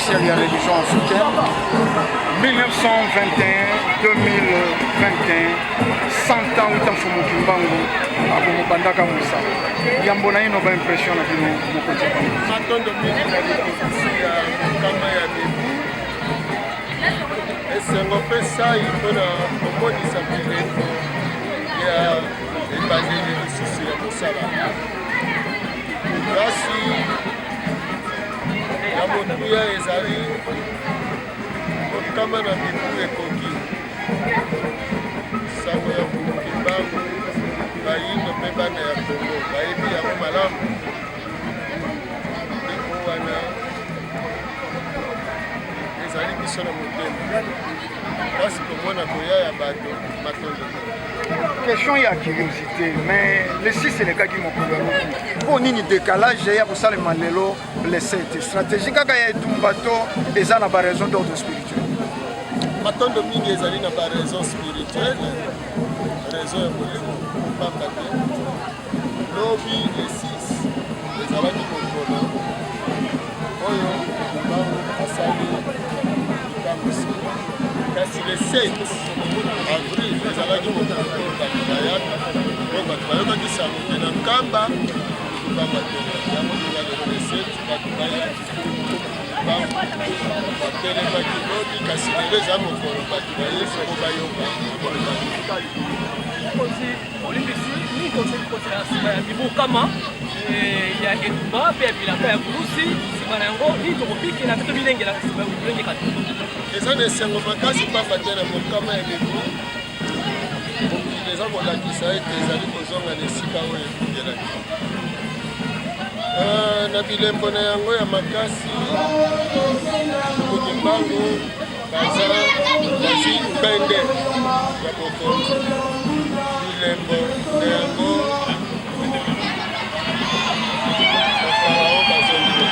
spécial et religion africaine 1921-2021 100 ans utamfu mukimbangu apo mubandaka musa yambo na ino ba impression na bino mukote matondo mingi na likokusia kama ya bibu esengo mpe sai mpona komonisa bileko ya ebandeli lisusu ya mosala kasi ya motuya ezali kama na bibu ekoki sango ya kimbangu bayindo mpe bana ya Kongo bayebi yango malamu ndeko wana ezali biso na motema kasi komona koya ya bato matondo. Question ya curiosité, mais le 6 c'est le cas qui m'ont convaincu. Pour nini décalage ya kosalema lelo le 7 stratégie kaka ya etumbato eza na ba raison d'ordre spirituel. Matondo mingi ezali na ba raison spirituelle, raison ya molimo pamba te. Lobi le 6 ezalaki mokolo oyo bango asali likambosi. Kasi le 7 avril ezalaki mokolo bato bayaka oyo bato bayokaki sango te na nkamba pamba te yango toza lelo le 7 bato bayaki batelemaki lobi kasi lelo eza mokolo bato bayesi po bayoka kama ya etumba mpe ya bilamba ya kulusi nsima na yango nini tokobikela mpe tobilengela bilenge kati eza na esengo makasi pamba te na mokama ya bibu mokili eza kolakisa ete ezali kozonga na esika oyo etungelaki na bilembo na yango ya makasi kokimbangu bazwi mbende ya bokonzi bilembo na yango bafarao bazongi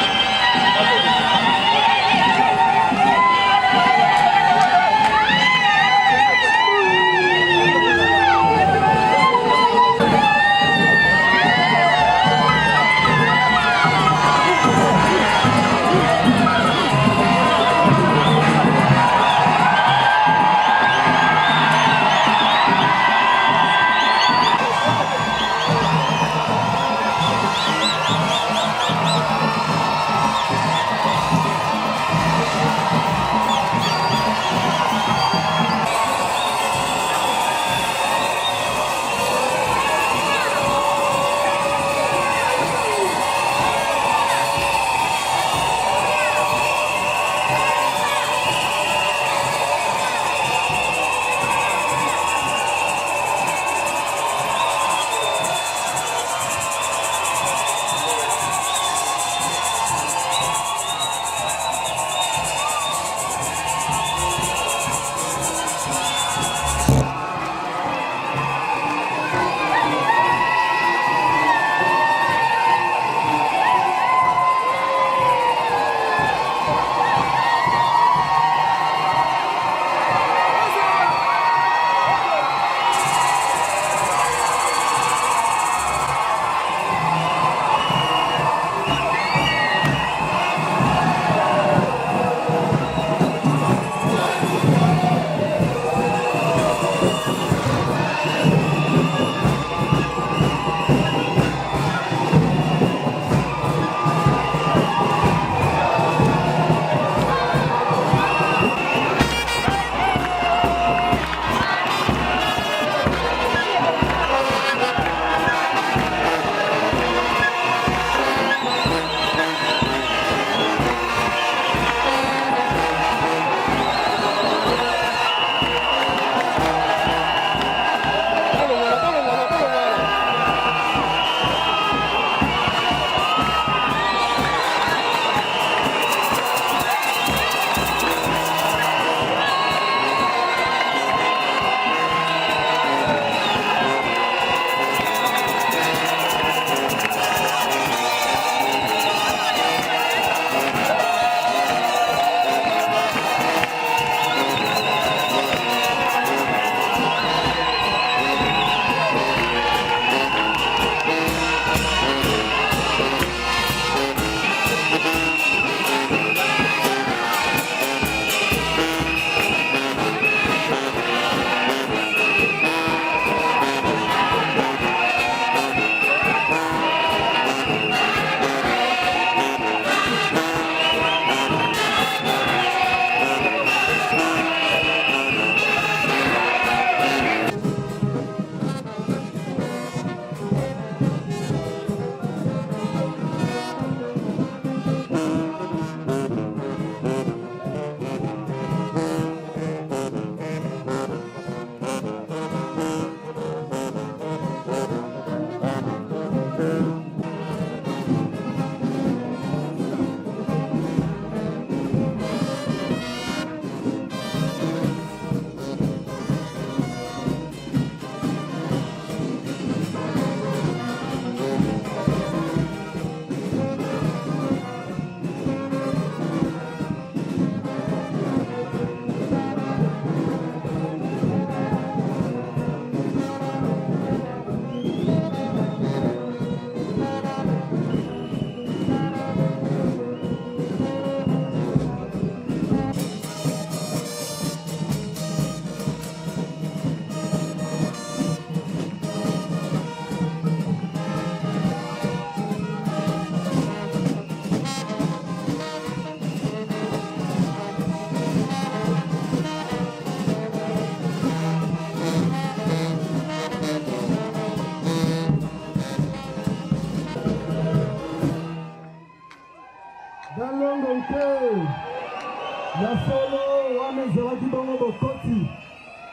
solo wamezalaki bongo bokoti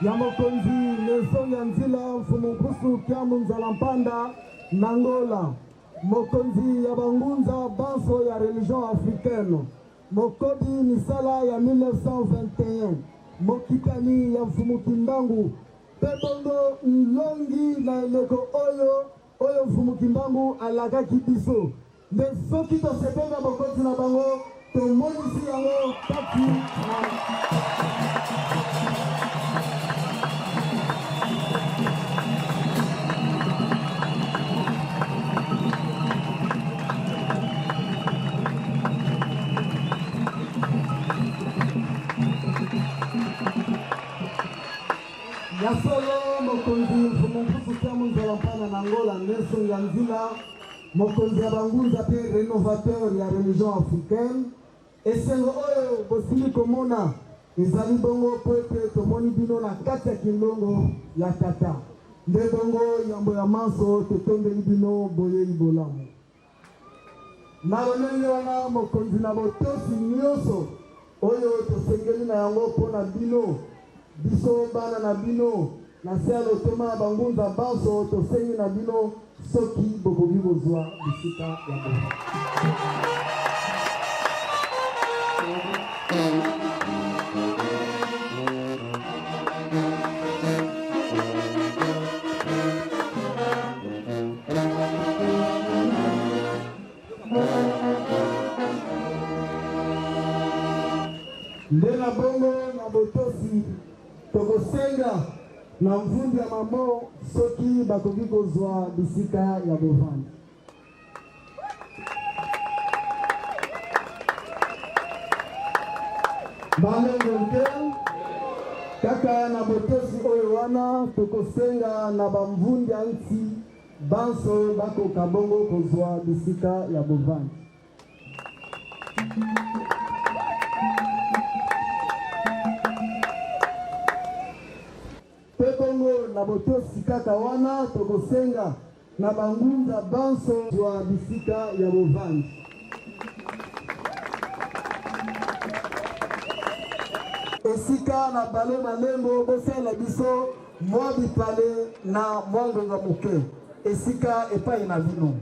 ya mokonzi Nelson Nyanzila mfumukusu Kiamu Nzala Mpanda Nangola, mokonzi ya bangunza banso ya religion africaine, mokodi misala ya 1921, mokitani ya mfumuki mbangu pebongo nlongi na eleko oyo mfumuki mbangu alakaki biso. Nde soki tosebenga bokoti na bango tomonisi yango kati ya solo mokonzi mfumukusu Kiamu Nzala Mpanda Nangola Nelson Nyanzila, mokonzi ya bangunza pe renovateur ya religion africaine. Esengo oyo bosili komona ezali bongo po ete tomoni bino na kati ya kindongo ya tata. Nde bongo yambo ya manso totondeli bino boyei bolamu. Na lolenge wana mokonzi na botosi nyonso oyo tosengeli na yango mpona bino, biso bana na bino na se ya lotoma bangunza banso tosengi na bino soki bokoki kozwa bisika ya bongo. Nde na bongo na botosi tokosenga na mvundi ya mamo soki bakoki kozwa bisika ya bovandi. Balengo nke kaka na botosi oyo wana tokosenga na bamvundi ya nti banso bakoka bongo kozwa bisika ya bovandi. Pebongo na botosi kaka wana tokosenga na bangunza banso zwa bisika ya bovandi. Esika na bale malembo bosala biso mwa bipale na mwa ngonga muke. Esika epai na bino.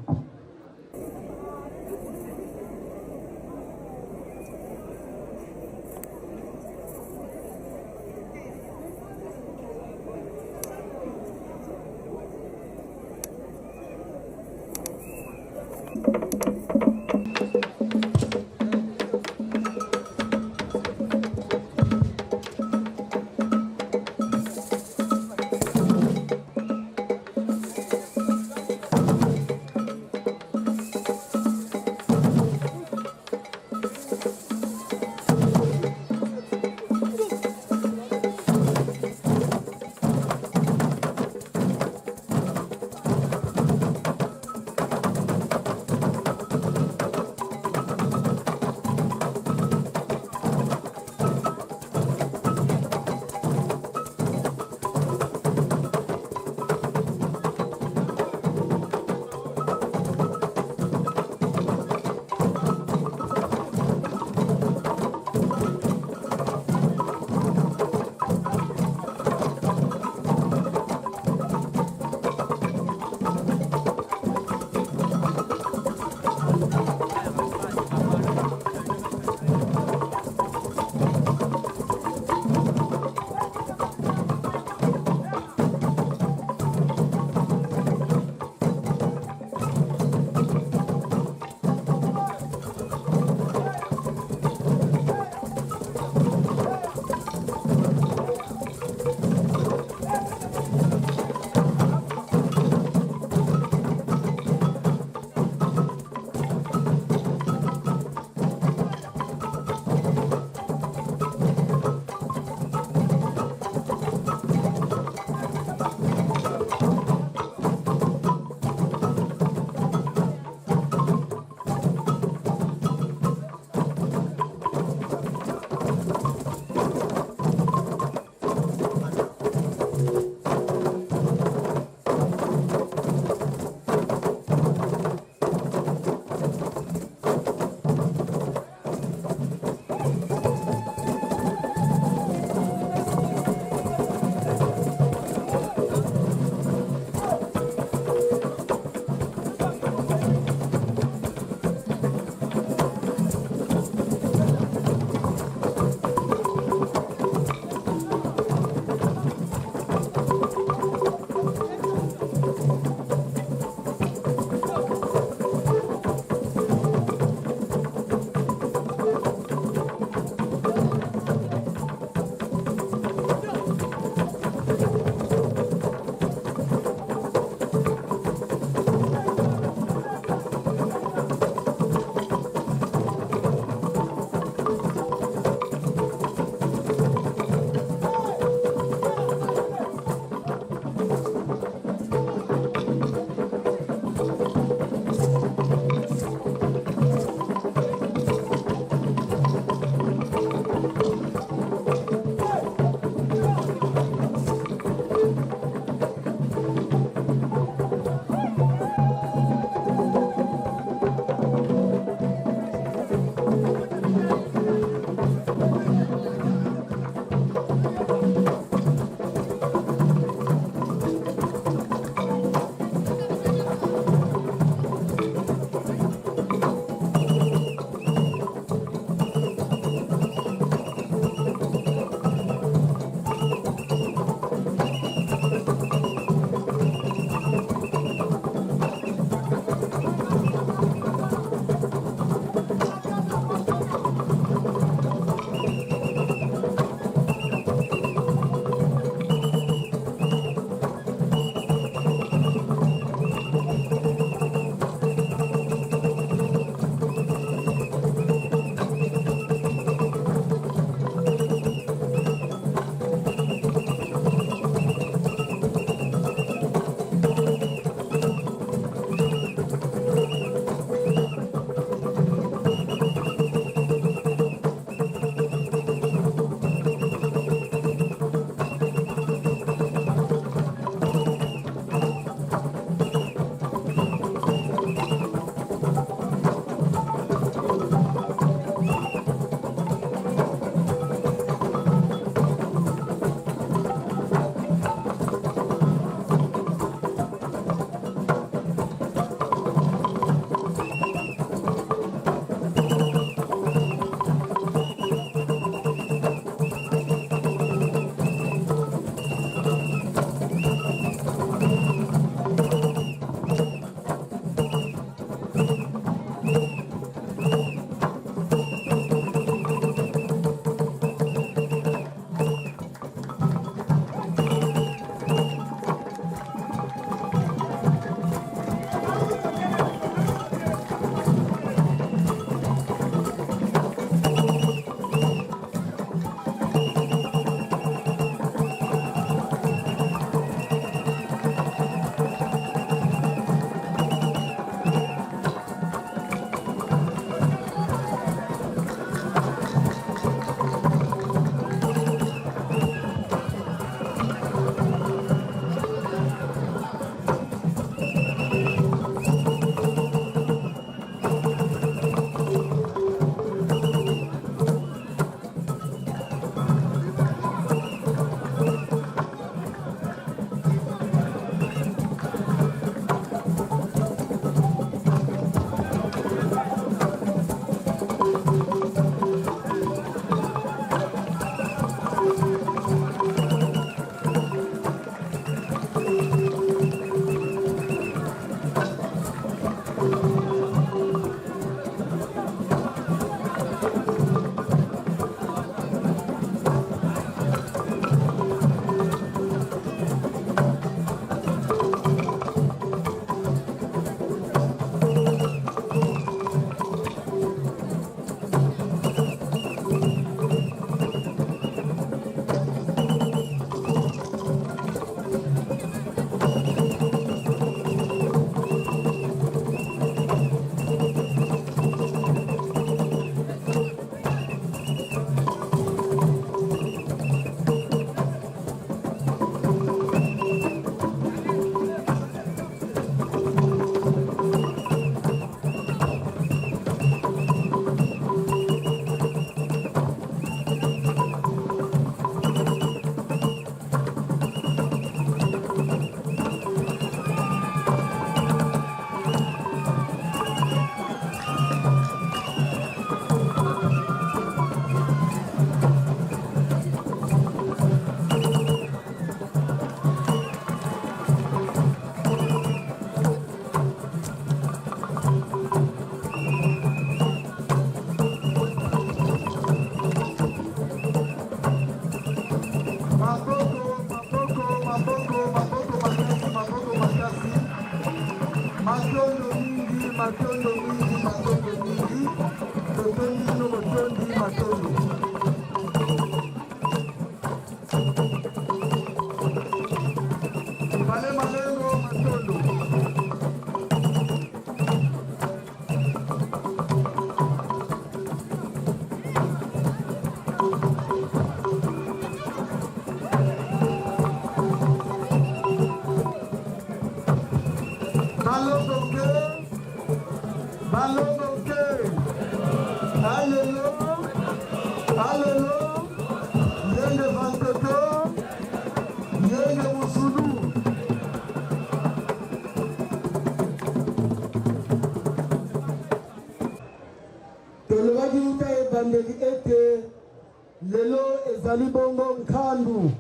lelo ezali bongo nkandu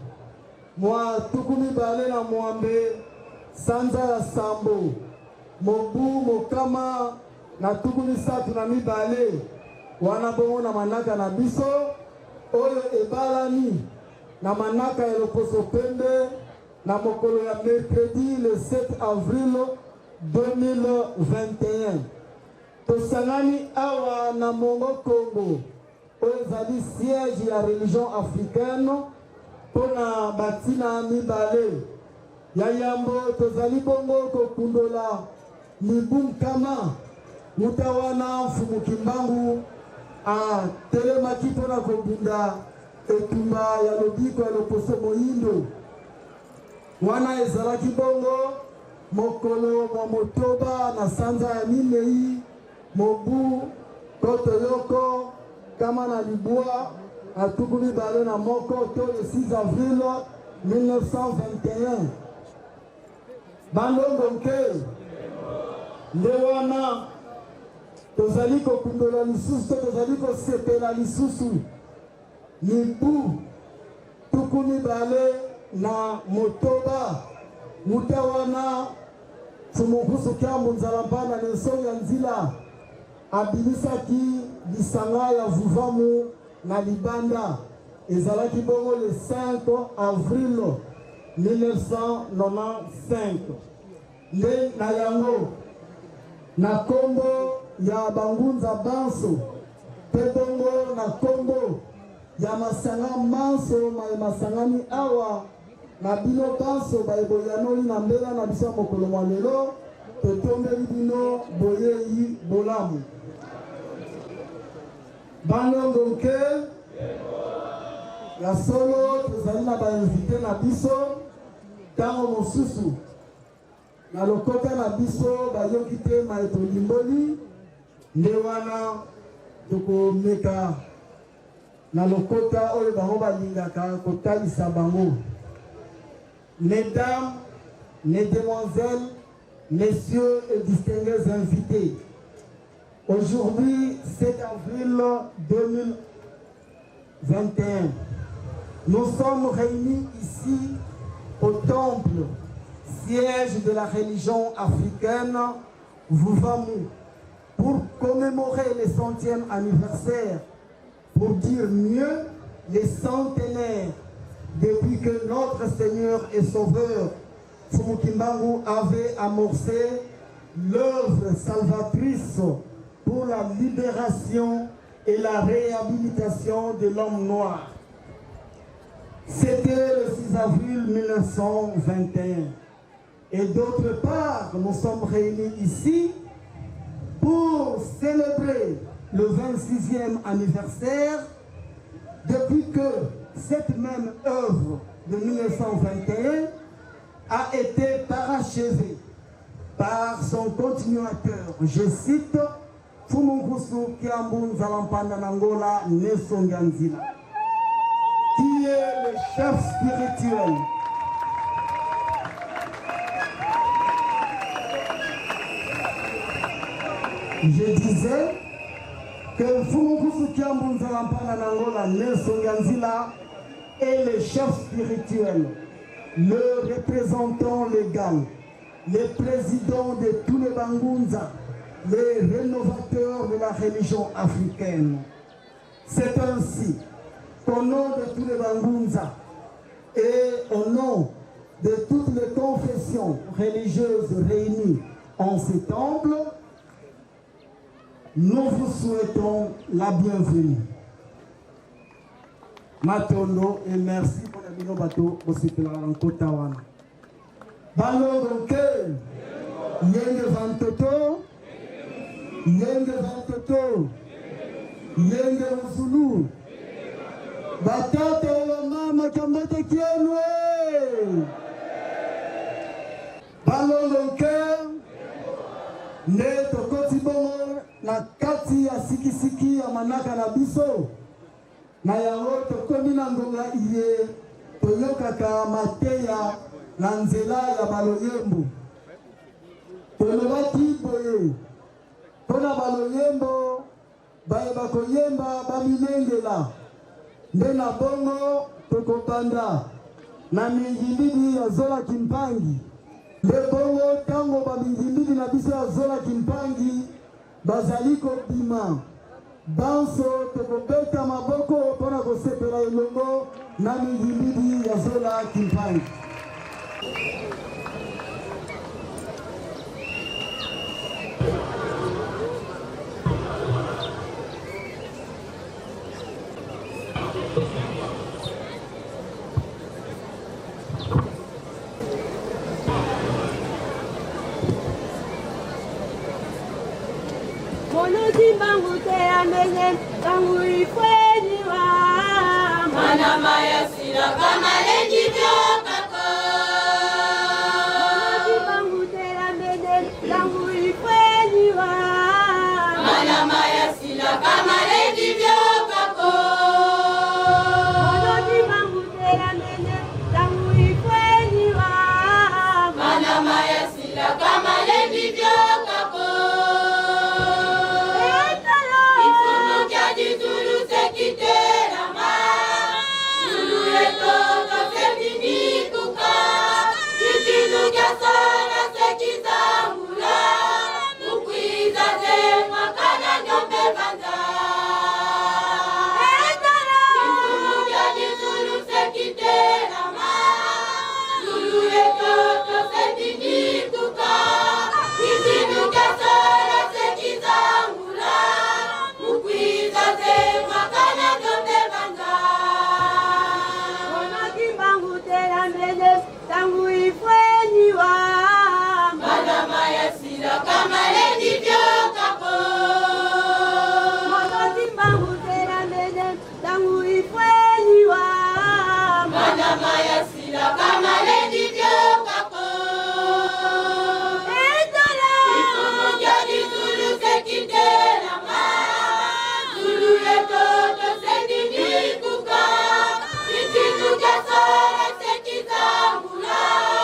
mwa tukumi bale na mwambe sanza ya sambo mobu mokama na tukumi satu na mibale wana bongo na manaka na biso oyo ebalani na manaka ya loposo pembe na mokolo ya mercredi le 7 avril 2021 tosangani awa na Mongo Congo oyo ezali siège ya religion africaine mpona batina mibale ya yambo tozali bongo kokundola mibu nkama muta wana mfumu Kimbangu atelemaki mpona kobunda etumba ya lobiko ya loposo moyindo wana ezalaki bongo mokolo mwa motoba na sanza ya minei mobu kotoyoko kama na libwa atuku mibale na moko to le 6 avril 1921 bandongo nke nde wana tozali kokundola lisusu to tozali kosepela lisusu mibu tuku mibale na motoba muta wana Fumukusu Kiambu Nzalampana Nelson ya Nzila abimisaki lisanga ya Vuvamu na Libanda ezalaki bongo le 5 avril 1995 nde na yango na kombo ya Bangunza Banso pe bongo na kombo ya masanga manso masangani awa na bino banso baeboyanoli na mbela na biso mokolo mwa lelo totombeli bino boyeyi bolamu bandongo nke ya solo tozali na bainvite na biso ntango mosusu na lokota na biso bayoki te maeto limboli nde wana tokomeka na lokota oyo bango balingaka kotalisa bango. Mesdames, Mesdemoiselles, Messieurs et distingués invités, aujourd'hui, 7 avril 2021, nous sommes réunis ici au temple, siège de la religion africaine, Vuvamu, pour commémorer le 100e anniversaire, pour dire mieux, les centenaires depuis que notre Seigneur et Sauveur Fumu Kimbangu avait amorcé l'œuvre salvatrice pour la libération et la réhabilitation de l'homme noir. C'était le 6 avril 1921. Et d'autre part, nous sommes réunis ici pour célébrer le 26e anniversaire depuis que cette même œuvre de 1921 a été parachevée par son continuateur, je cite, Fumukusu Kiambu Nzalampana Nangola Nelson ya Nzila, qui est le chef spirituel. Je disais que Fumukusu Kiambu Nzalampana Nangola Nelson ya Nzila est le chef spirituel, le représentant légal, le président de tous les Bangunza, les rénovateurs de la religion africaine. C'est ainsi qu'au nom de tous les Bangunza et au nom de toutes les confessions religieuses réunies en ce temple, nous vous souhaitons la bienvenue. Matondo et merci pour la bino bateau au Sipelaran Kotawan. Balongoke, Yenge Vantoto, Yenge Vantoto, Yenge Musulu, Batata Mama Kamate Kienwe, Balongoke, Neto Kotibongo, na kati ya sikisiki ya manaka na biso. Na yango tokomi na ngonga iye toyokaka mateya na nzela ya baloyembo. Tolobaki boye mpona baloyembo bayeba koyemba baminengela nde na bongo tokobanda na mingimbidi ya Zola Kimpangi. Nde bongo tango bamingimbidi na biso ya Zola Kimpangi bazali kobima banso tokobeta maboko mpona kosepela elongo na mingimbidi ya Zola Kimpangi. Mana maya sila kama lenji vyokako. Mana maya sila kama lenji vyokako. Mana maya sila kama lenji vyokako. Kizangula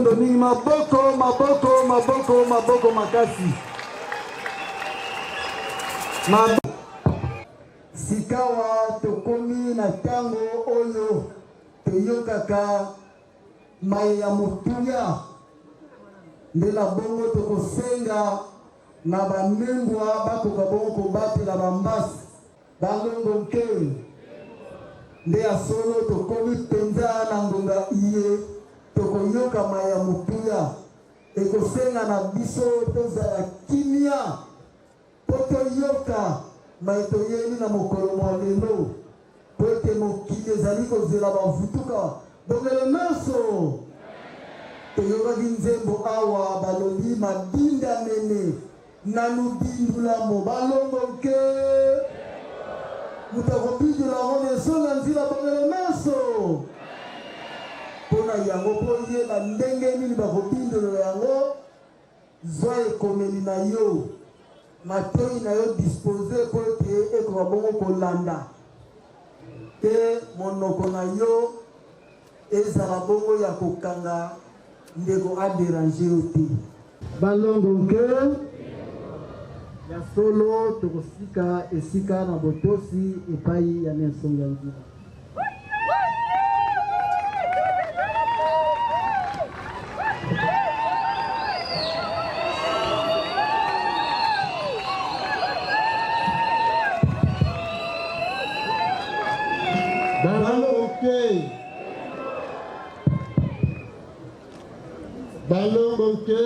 matondo mingi maboko makasi sikawa tokomi na tango oyo toyokaka mai ya motuya nde na bongo tokosenga na bamengwa bakoka bongo kobatela bambasi balongo nkeli nde ya solo tokomi mpenza na ngonga iye tokoyoka mai ya motuya ekosenga na biso tozala kimia po toyoka mai toyeli na mokolo mwa lelo po ete mokili ezali kozela bavutuka bongele nyonso toyokaki nzembo awa balobi mabinda mene na lubindulamo balongo nke moto akobindula yango nesonga nzela bongele nyonso mpo na yango mpo yeba ndenge nini bakobindula yango zwa ekomeli na yo matoi na yo dispose po ete ekoka bongo kolanda te monoko na yo ezala bongo ya kokanga ndeko aderange yo te balongo nke ya solo tokosika esika na botosi epai ya Nelson Nzila. Balongo nke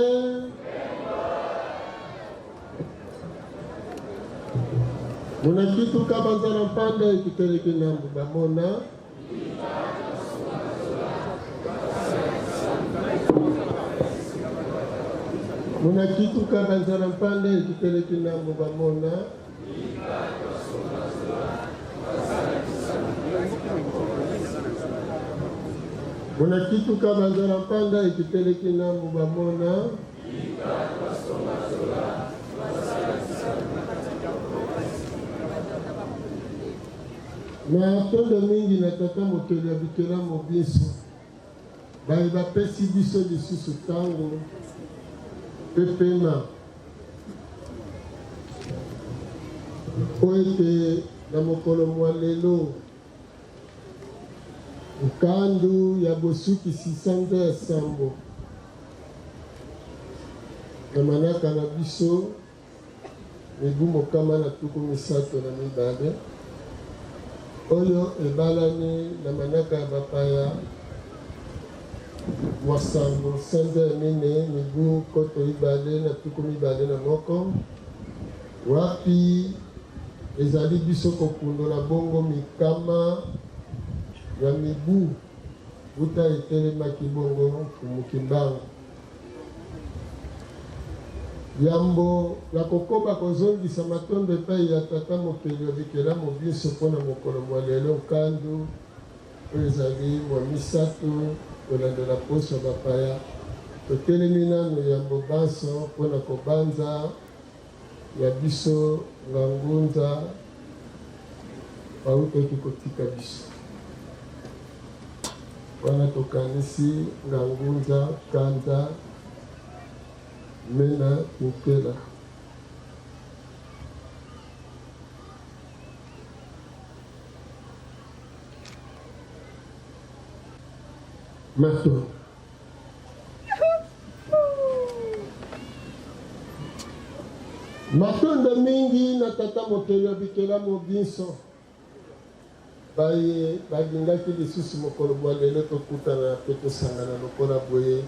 muna kitu kabanza na mpanda ikiteleki nambu bamona muna kitu kabanza na mpanda ikiteleki nambu bamona muna kitu kabanza na mpanda ikiteleki nambu bamona na tondo mingi na tata mokeli ya bikelamu biso baye bapesi biso lisusu ntango mpe pema po ete na mokolo mwa lelo nkandu ya bosukisi sanza ya sambo na manaka na biso mibu mokama na tuku misato na mibale oyo ebalani na manaka ya bapaya mwasango sanza ya mine mibu koto ibale na tuku mibale na moko wapi ezali biso kokundola bongo mikama ya mibu buta etelemaki bongo mukimbango yambo ya kokoba kozongisa matondo epai ya tata mokeli ya bikelamu biso mpona mokolo mwa lelo nkandu oyo ezali mwa misato kolandela poso ya bapaya totelemi nano yambo banso mpona kobanza ya biso ngangunza bautaki kotika biso wana tokanisi ngangunza kanza mena kinkela mato matondo mingi na tata mokeli ya bikelamu biso baye balingaki lisusu mokolo mwa lelo tokutana mpe tosangana lokola boye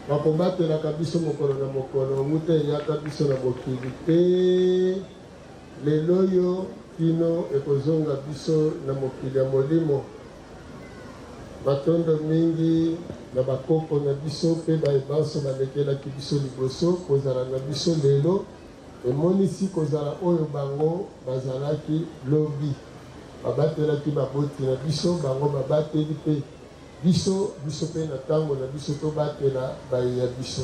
bakobatelaka biso mokolo na mokolo muta eyaka biso na mokili te lelo oyo kino ekozonga biso na mokili ya molimo batondo mingi na bakoko na biso mpe bayebanso balekelaki biso liboso kozala na biso lelo emonisi kozala oyo bango bazalaki lobi babatelaki baboti na biso bango babateli mpe biso mpe na ntango na biso tobatela baye ya biso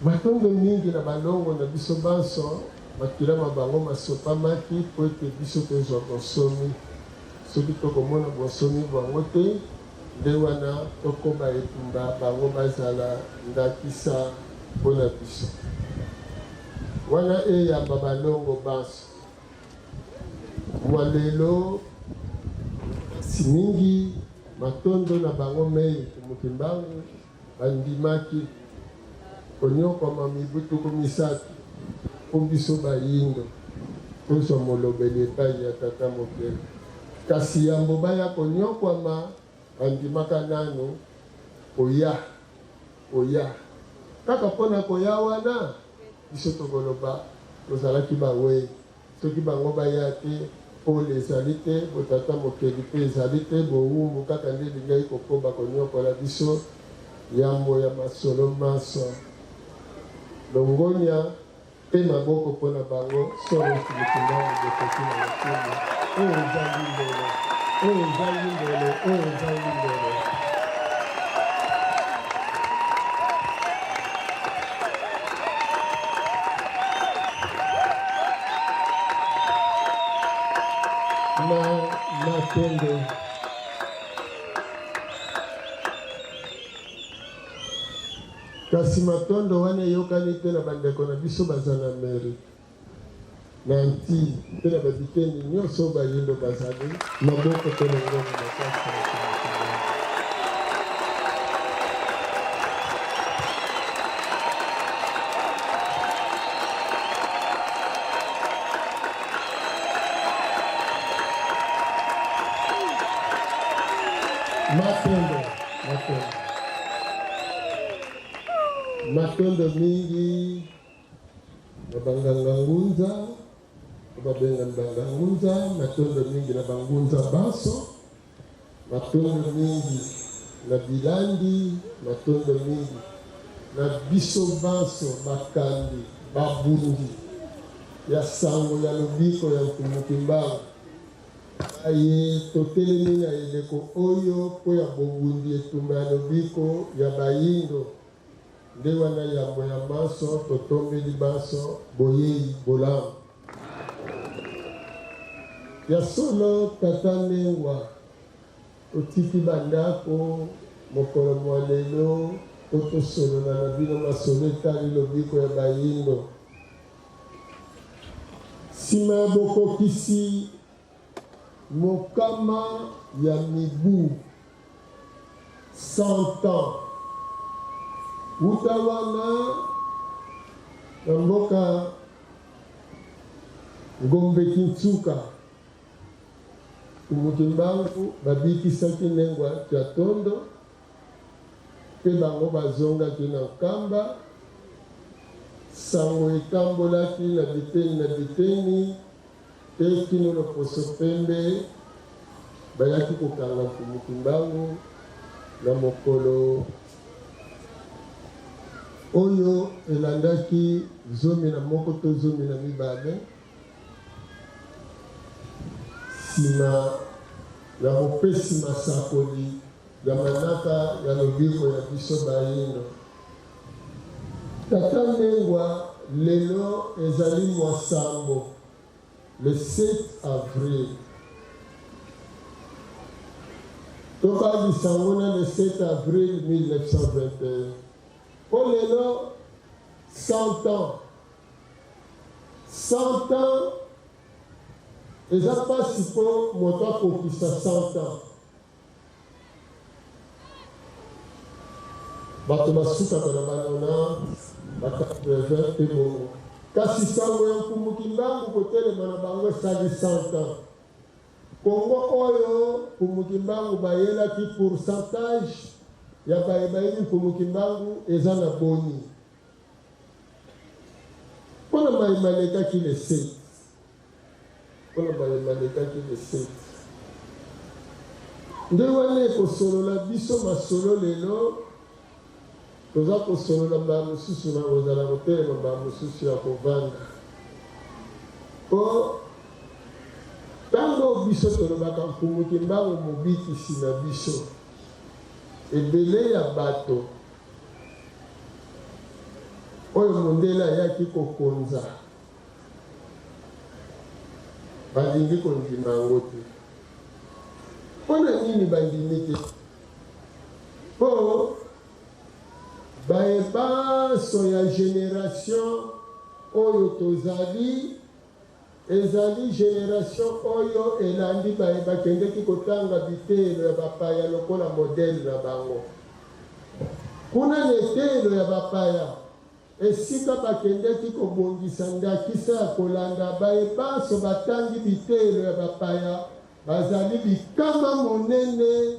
matondo mingi na balongo na biso banso makilama bango masopamaki mpo ete biso tozwa bonsomi soki tokomona bonsomi bango te nde wana tokoba etumba bango bazala ndakisa mpona biso wana eyamba balongo banso mwa lelo simingi matondo na bango mei kumukimbangu bandimaki konyokwama mibutuku misatu mpo biso bayindo tozwa molobeli epai ya tata mokele kasi yambo baya konyokwama bandimaka nano oya kaka mpona koya wana biso tokoloba tozalaki bawei soki bango baya te pole ezali te botata mokeli mpe ezali te bowumbu kaka nde lingai kokoba konyokola biso yambo ya masolo maso longonia mpe maboko mpona bango solo filikindango bokoki na makulu oyo ezangi mbele oyo ezangi mbele oyo ezangi mbele Matende kasi matondo wana eyokani te na bandeko na biso baza na meri na nti mpe na babiteni nyonso bayindo bazali maboko mpe na ngoni makasi matondo mingi na banganga ngunza babenga mbanga ngunza matondo mingi na bangunza baso matondo mingi na bilandi matondo mingi na biso baso bakandi babundi ya sango ya lobiko ya kumukimbangu aye totelemi na eleko oyo mpo ya bobundi etumba ya lobiko ya bayindo nde wana yambo ya maso totombeli baso boyei bolamu ya solo tata ndengwa otiki bandako mokolo mwa lelo po tosolola na bino masolo etali lobiko ya bayindo nsima ya bokokisi mokama ya mibu 100 ans wuta wana na mboka ngombe kintsuka kumukimbangu babikisaki ndengwa ya tondo mpe bango bazongaki na nkamba sango etambolaki na biteni mpe kino loposo pembe bayaki kokanga kumukimbangu na mokolo oyo elandaki 11 to 12 nsima ya mopesi masakoli ya manaka ya lobiko ya biso bayindo tata ndengwa lelo ezali mwasambo le 7 avril tokabisa ngo na le 7 avril 1921 po lelo 100 ans 100 ans eza mpasi mpo moto akokisa 100 ans bato basukaka na banona ba80 mpe bongo kasi sango ya kumukimbangu kotelema na bango esali 100 ans kongo oyo kumukimbangu bayelaki pourcentage ya bayini kumukimbangu eza na boni mpona mayema lekaki le 7 mpona mayema lekaki le 7 nde wana ekosolola biso masolo lelo toza kosolola mbaa mosusu na kozala kotelema mbaa mosusu ya kovanda po ntango biso tolobaka kumukimbangu mobikisi na biso ebele ya bato oyo mondele ayaki kokonza balingi kondima yango te mpona nini bandimi te po bayebanso ya génération oyo tozali ezali génération oyo elandi bakendeki kotanga bitelo ya bapaya lokola modele na bango. Kuna netelo ya bapaya esika bakendeki kobongisa ndakisa ya kolanda bayebanso batangi bitelo ya bapaya bazali bikama monene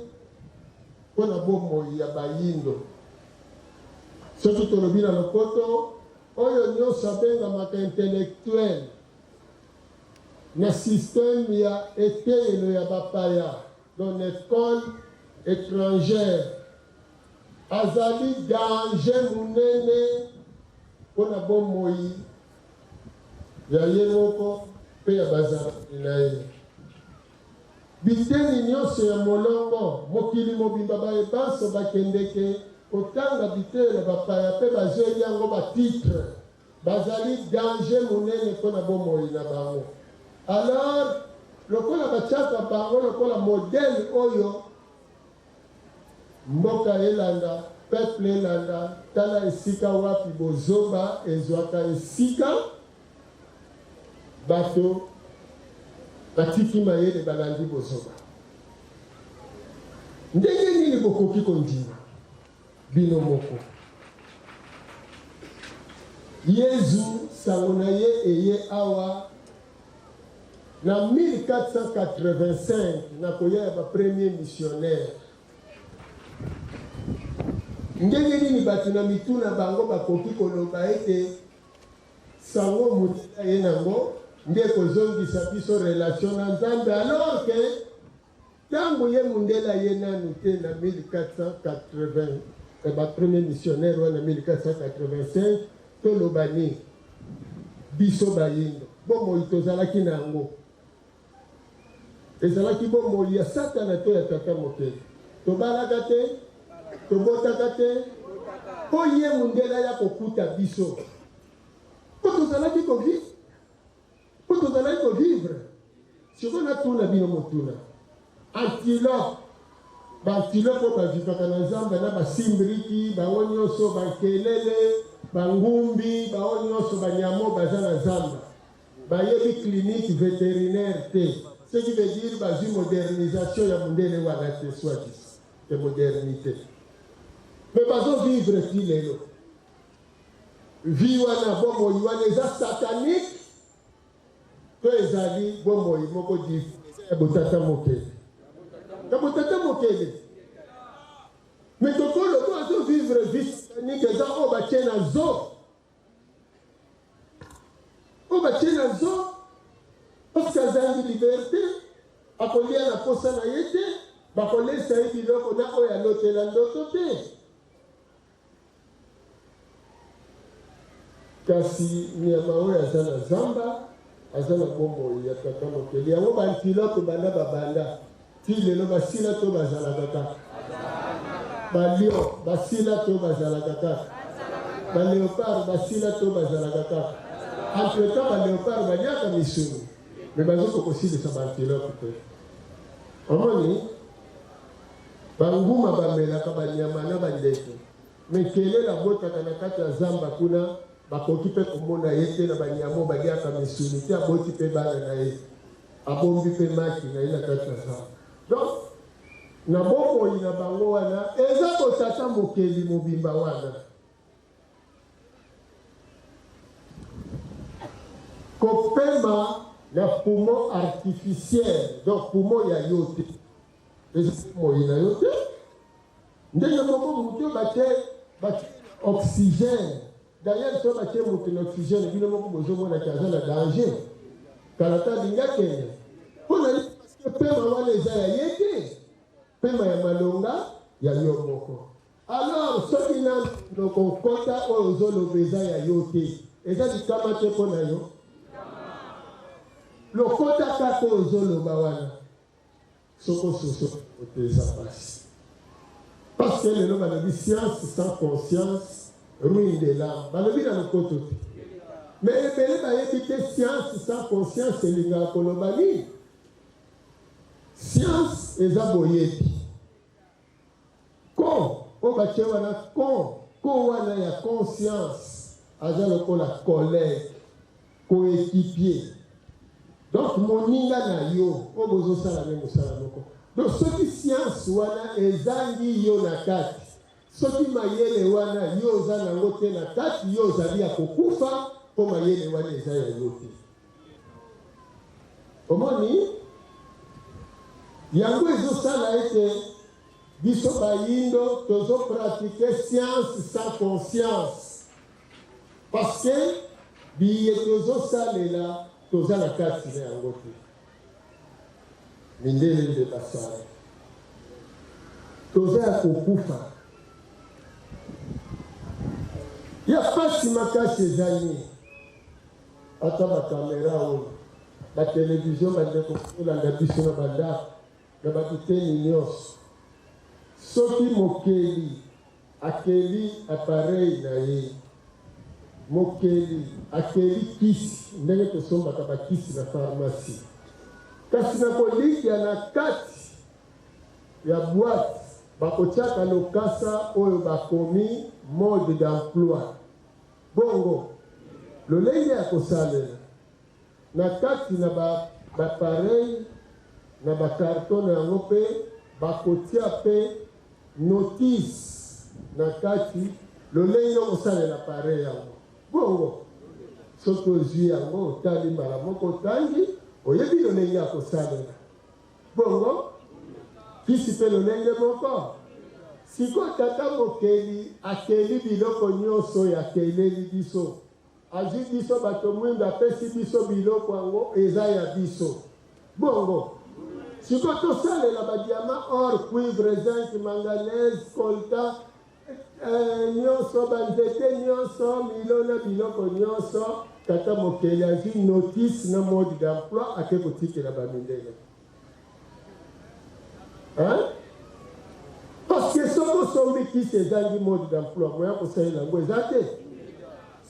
mpona bomoi ya bayindo. Soki tolobi na lopoto oyo nyonso abengamaka intellectuel na système ya etelo ya bapaya dans l'école étrangère azali danger munene mpona bomoi ya ye moko mpe ya bazalaki na ye. Biteni nyonso ya molongo mokili mobimba bayebanso bakendeke kotanga bitelo ya bapaya mpe bazweli yango batitre bazali danger munene mpona bomoi na bango. Alors lokola batiaka bango lokola modele oyo mboka elanda peuple elanda tala esika wapi bozoba ezwaka esika bato batiki mayele balandi bozoba. Ndenge nini bokoki kondima bino moko? Yesu sango na ye eye awa na 1485 na koya ya premier missionnaire. Ndenge nini bato na mituna bango bakoki koloba ete sango mutila ye nango nde kozongisa biso relation na Nzambe alors que tango ye mundela ye nanu te na 1480 premier missionnaire wana 1485 tolobani biso bayindo bomoi tozalaki na yango ezalaki bomoi ya satana to ya tata mokeli tobalaka te tobotaka te po ye mundela ya kokuta biso po tozalaki kovivre siko natuna bino motuna antilope bantilope oyo bavivaka na Nzambe na basimbriki bango nyonso bakelele bangumbi bango nyonso banyamo baza na Nzambe bayebi clinique vétérinaire te, ce qui veut dire bazwi modernisation ya mundele wana te soi-disant de modernité. Mais bazo vivre ti lelo vi wana bomoi wana eza satanique to ezali bomoi moko difu ya botata mokele mais tokolo to azo vivre vie satanique eza oyo batie na zo parce que azangi liberté akolia na posa na ye te bakolesa ye biloko na oyo alotela ndoto te. Kasi nyama oyo aza na zamba aza na bomoi ya tata mokeli yango bantilope banda babanda ti lelo basila to bazalaka kaka balion basila to bazalaka kaka baleopard basila to bazalaka kaka entre-temps baleopard baliaka misuni me bazokokosilisa bantilope te. Omoni banguma bamelaka banyama na bandeke mekele na botaka na kati ya zamba kuna bakoki mpe komona ye te na banyamo baliaka misuni te aboti mpe bana na ye abombi mpe maki na ye na kati ya zamba. Donc na bomoi na bango wana eza kotata mokeli mobimba wana kopema na poumon artificiel, donc poumon ya yo te eza moi na yo te ndenge moko mutu bate oxygène. D'ailleurs so bate mutu na oxygène bino moko bozomona kaza na danger kalata lingakende mpona pema wana eza ya ye te pema ya malonga ya yo moko. Alors soki na lokokota oyo ozoloba eza ya yo te eza likama te mpo na yo lokota kaka oyo ozoloba wana soko soso oteza pasi parce que lelo balobi science sans conscience ruine de l'âme balobi na lokoto te mais ebele bayebi te science sans conscience elingaka koloba nini. Science eza boyebi ko o batie wana ko wana ya conscience aza lokola collègue coéquipier. Donc moninga na yo o bozosala me mosala moko. Donc soki science wana ezangi yo na kati, soki mayele wana yo oza nango te na kati, yo ozali ya kokufa po mayele wana eza ya yo te. Omoni yango ezosala ete biso bayindo tozo pratiquer science sans conscience, parce que biye tozosalela toza na kati na yango te. Mindele nde basala toza ya kokufa. Ya pasi makasi ezali ata bakamera oyo batelevizio bandeko kolanda biso na bandako na babiteni nyonso. Soki mokeli akeli appareil na ye, mokeli akeli kisi ndenge tosombaka bakisi na pharmacie, kasi na kolikia na kati ya boîte bakotiaka lokasa oyo bakomi mode d'emploi. Bongo lolenge ya kosalela na kati na bapareil na bakarton na yango mpe bakotia mpe notice na kati lolenge kosalela pareil yango. Bongo soki ozwi yango otali mbala moko otangi oyebi lolenge ya kosalela. Bongo kisi mpe lolenge moko. Siko tata mokeli akeli biloko nyonso ya keleli biso, azwi biso bato mwinda apesi biso biloko yango eza ya biso. Bongo siko tosalela badiama or, cuivre, zinc, manganèse, coltan, nyonso banzete nyonso milo na biloko nyonso, tata mokeli azwi notice na mode d'emploi ake kotikela bamindele. Parce que soko sombi kisi ezangi mode d'emploi moya kosalela yango eza te.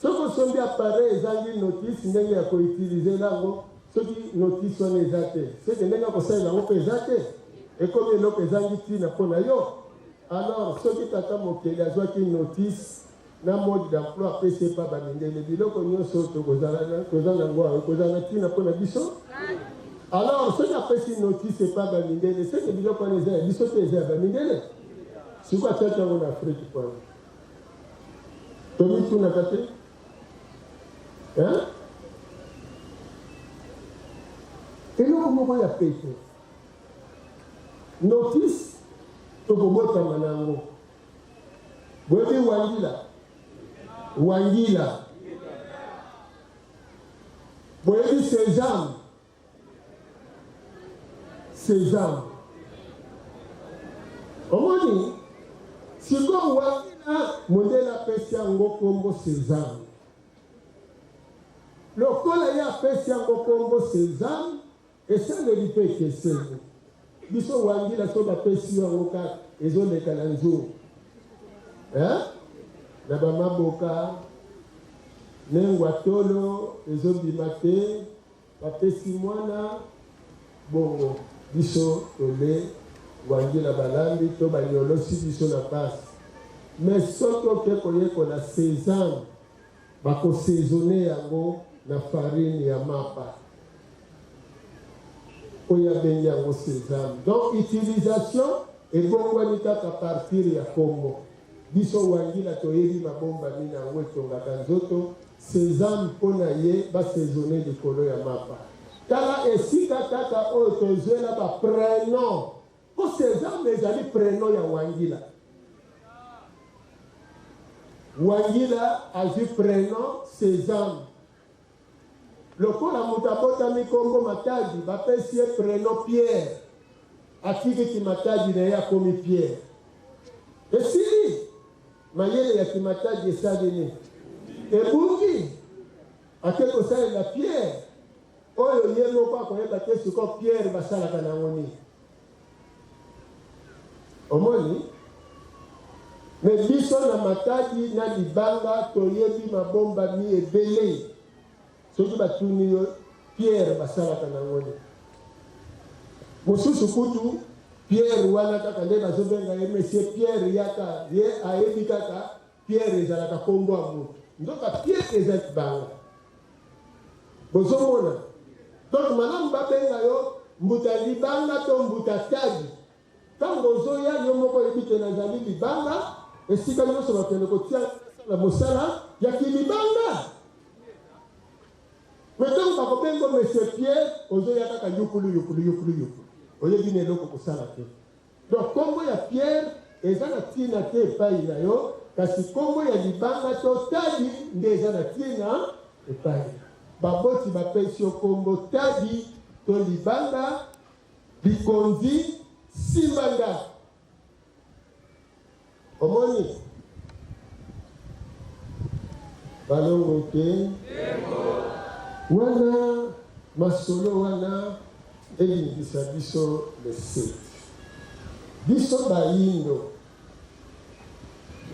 Soko sombi appareil ezangi notice ndenge ya koutilize yango, soki notice wana eza te, soki ndenge ya kosalela yango mpe eza te, ekomi eloko ezangi ntina mpo na yo. Alors soki tata mokeli azwaki notice na mode d'emploi apesi epa bamindele, biloko nyonso tokozala nango awa ekozala na ntina mpo na biso. Alors soki apesi notice epa bamindele, soki biloko wana eza ya biso te eza ya bamindele. Siko ataki yango na Afrique pwana tomitunaka te. Eloko moko ya pete notice tokobotama nango. Boyebi wangila boyebi sésame omoni. Siko wangila mondela pesi yango kombo sésame. Lokola ya pesi yango kombo sésame esaleli mpe ekeseni. Biso wangila so bapesi yango kaka ezoleka na nzungu na bamaboka nengwa tolo ezobima te, bapesi mwana. Bongo biso tole wangila balambi to banyolosi biso na pasi. Mais soki oke koyekola sésame bakosaisonne yango na farine ya mapa oyo abengi yango sésame. Donc utilisation ebongwani kaka partir ya kombo. Biso wangila toyebi mabomba nini yango etongaka nzoto. Sésame mpo na ye basaisonne likolo ya mapa. Tala esika kaka oyo tozwela baprenom po sésame ezali prenom ya wangila. Wangila azwi prenom sésame. Lokola moto abotami kombo Matadi bapesi ye prenom Pierre, atiki Kimatadi na ye akomi Pierre. Esili mayele ya Kimatadi esali nini? Ebungi ake kosalela Pierre oyo ye moko akoyeba te siko Pierre basalaka nango nini. Omoni me biso na Matadi na libanga toyebi mabomba mi ebele. Soki batuni yo Pierre basalaka nango nini. Mosusu kutu Pierre wana kaka nde bazobenga ye monsieur Pierre yaka ye ayebi kaka Pierre ezalaka kombo ya moto ndoka Pierre eza libanga bozomona donc malamu babenga yo mbuta libanga to mbuta tagi ntango ozoya yo moko oyebi te nazali libanga esika nyonso bakende kotia na mosala ya kilibanga metango bakobengo monsieur Pierre ozoya kaka yukulu oyebi na eloko kosala te donc kombo ya Pierre eza na ntina te epai na yo kasi kombo ya libanga to tagi nde eza na ntina epai baboti bapesi yo kombo tagi to libanga likonzi simbanda omoni balongo te wana masolo wana elingisa biso lesete biso bayindo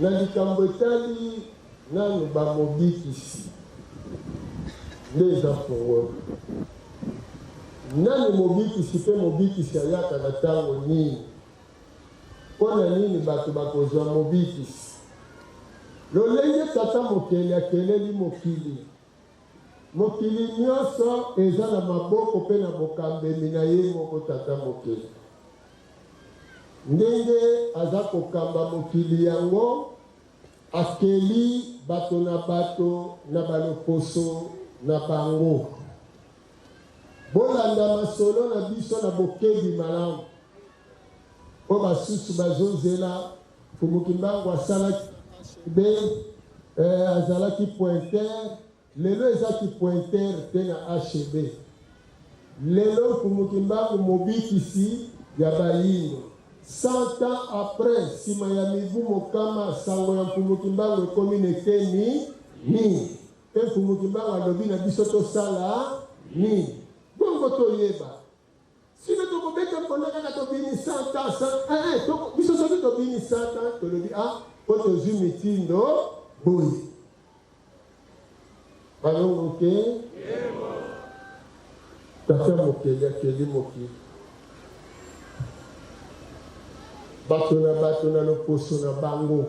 na likambo etali nanu bamobikisi nde eza fongo nani mobikisi mpe mobikisi ayaka na ntango nini mpona nini bato bakozwa mobikisi lolenge tata mokili akeleli mokili nyonso eza na maboko mpe na bokambeli na ye moko tata mokili ndenge aza kokamba mokili yango akeli bato na baloposo na bango bolanda masolo na biso na bokebi malamu po basusu bazozela Fumukimbangu asalaki be azalaki pointeur lelo ezaki pointeur te na HB lelo Fumukimbangu mobikisi ya bayindo 100 ans après sima ya mibu mokama sango ya Fumukimbangu ekomi neteni ni pe Fumukimbangu alobi na biso tosala ni bongo toyeba sino tokobeta mpona kaka tobini 100 ans biso soki tobini 100 ans tolobi po tozwi mitindo boye balongo ke tata mokeli akeli mokili bato na loposo na bango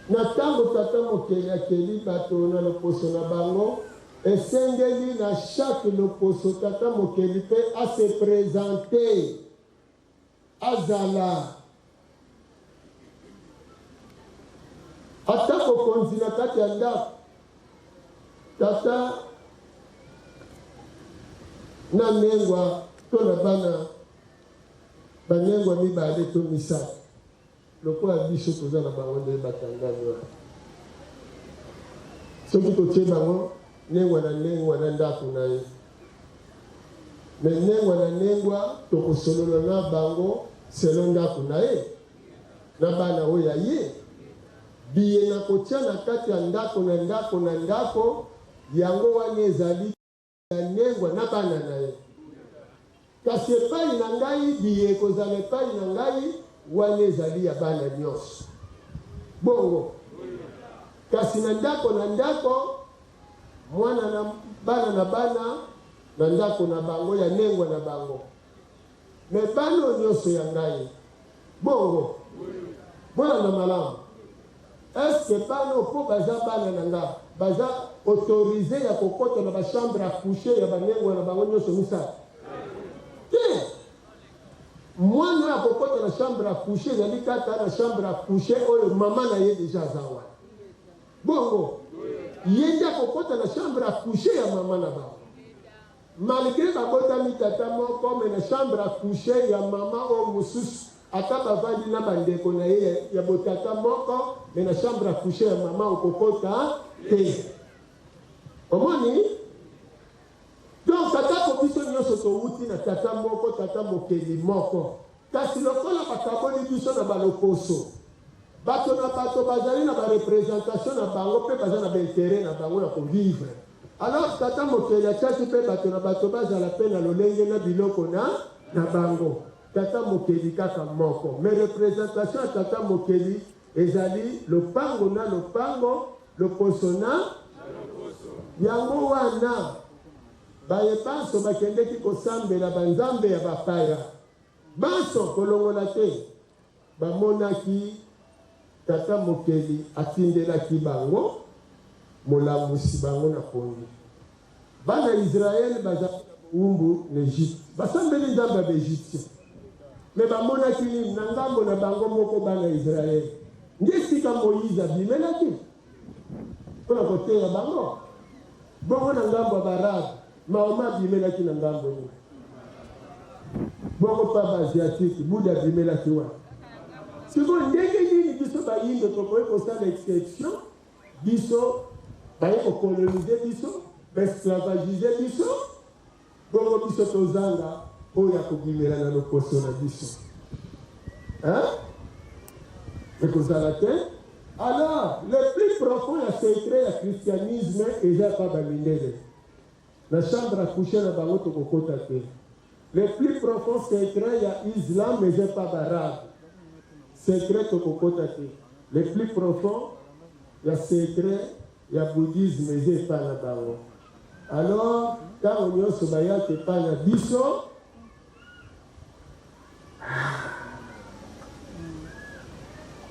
na ntango tata mokeli akeli bato na loposo na bango esengeli na chaque loposo tata mokeli mpe ase présente azala ata kokonzi na kati ya ndako tata na nengwa to na bana banengwa mibale to misato lokola biso toza na bango nde batangani wana soki totie bango nengwa na ndako na ye me nengwa tokosolola na bango selo ndako na ye na bana oyo ya ye biye na kotia na kati ya ndako na ndako yango wana ezali ya nengwa na bana na ye kasi epai na ngai biye ekozala epai na ngai wana ezali ya bana nyonso bongo kasi na ndako mwana na bana na ndako na bango ya nengwa na bango me bana nyonso ya ngai bongo mwana na malamu eske bana po baza bana na nga baza autorisé ya kokota na bachambre à coucher ya banengwa na bango nyonso misato te mwana akokota na chambre à coucher ezali kaka na chambre à coucher oyo mama na ye deja aza wana bongo ye nde akokota na chambre à coucher ya mama na bango malgré babotami tata moko me na chambre à coucher ya mama oyo mosusu ata bavandi na bandeko na ye ya botata moko me na chambre à coucher ya mama okokota te omoni donc tata biso nyonso towuti na tata moko tata mokeli moko kasi lokola bakaboli biso na baloposo bato na bato bazali na barepresentation na bango mpe baza na baintere na bango ya kovivre alors tata mokeli atiaki mpe bato na bato bazala mpe na lolenge na biloko na bango tata mokeli kaka moko me representation ya tata mokeli ezali lopango na lopango loposo na yango wana bayebanso bakendeki kosambela banzambe ya bapaya Baso kolongola te bamonaki tata mokeli atindelaki bango molamusi bango na pongi. Bana Israël baza umbu n'Égypte. Basambeli nzambe b'Égyptien. Mais bamonaki na ngambo na bango moko bana Israël. Ngesika Moïse abimelaki. Pona kote ya bango. Bongo na ngambo ya Barabe. Mahoma abimelaki na ngambo ni. Bongo pa asiatique, Bouddha abimelaki wa. Siko ndenge nini biso bayinde kokoye kosala exception. Biso baye kokolonize biso. Esclavagiser biso. Bongo biso tozanga oya kobimela na loposo na biso. Hein? Alors, le plus profond et secret du christianisme est déjà pas balindele. La chambre à coucher na bango to kokota te. Le plus profond secret ya islam est déjà pas barabe. Secret to kokota te. Le plus profond ya secret ya bouddhisme est déjà pas na bango. Alors, quand on y a ce bayat qui pas na biso,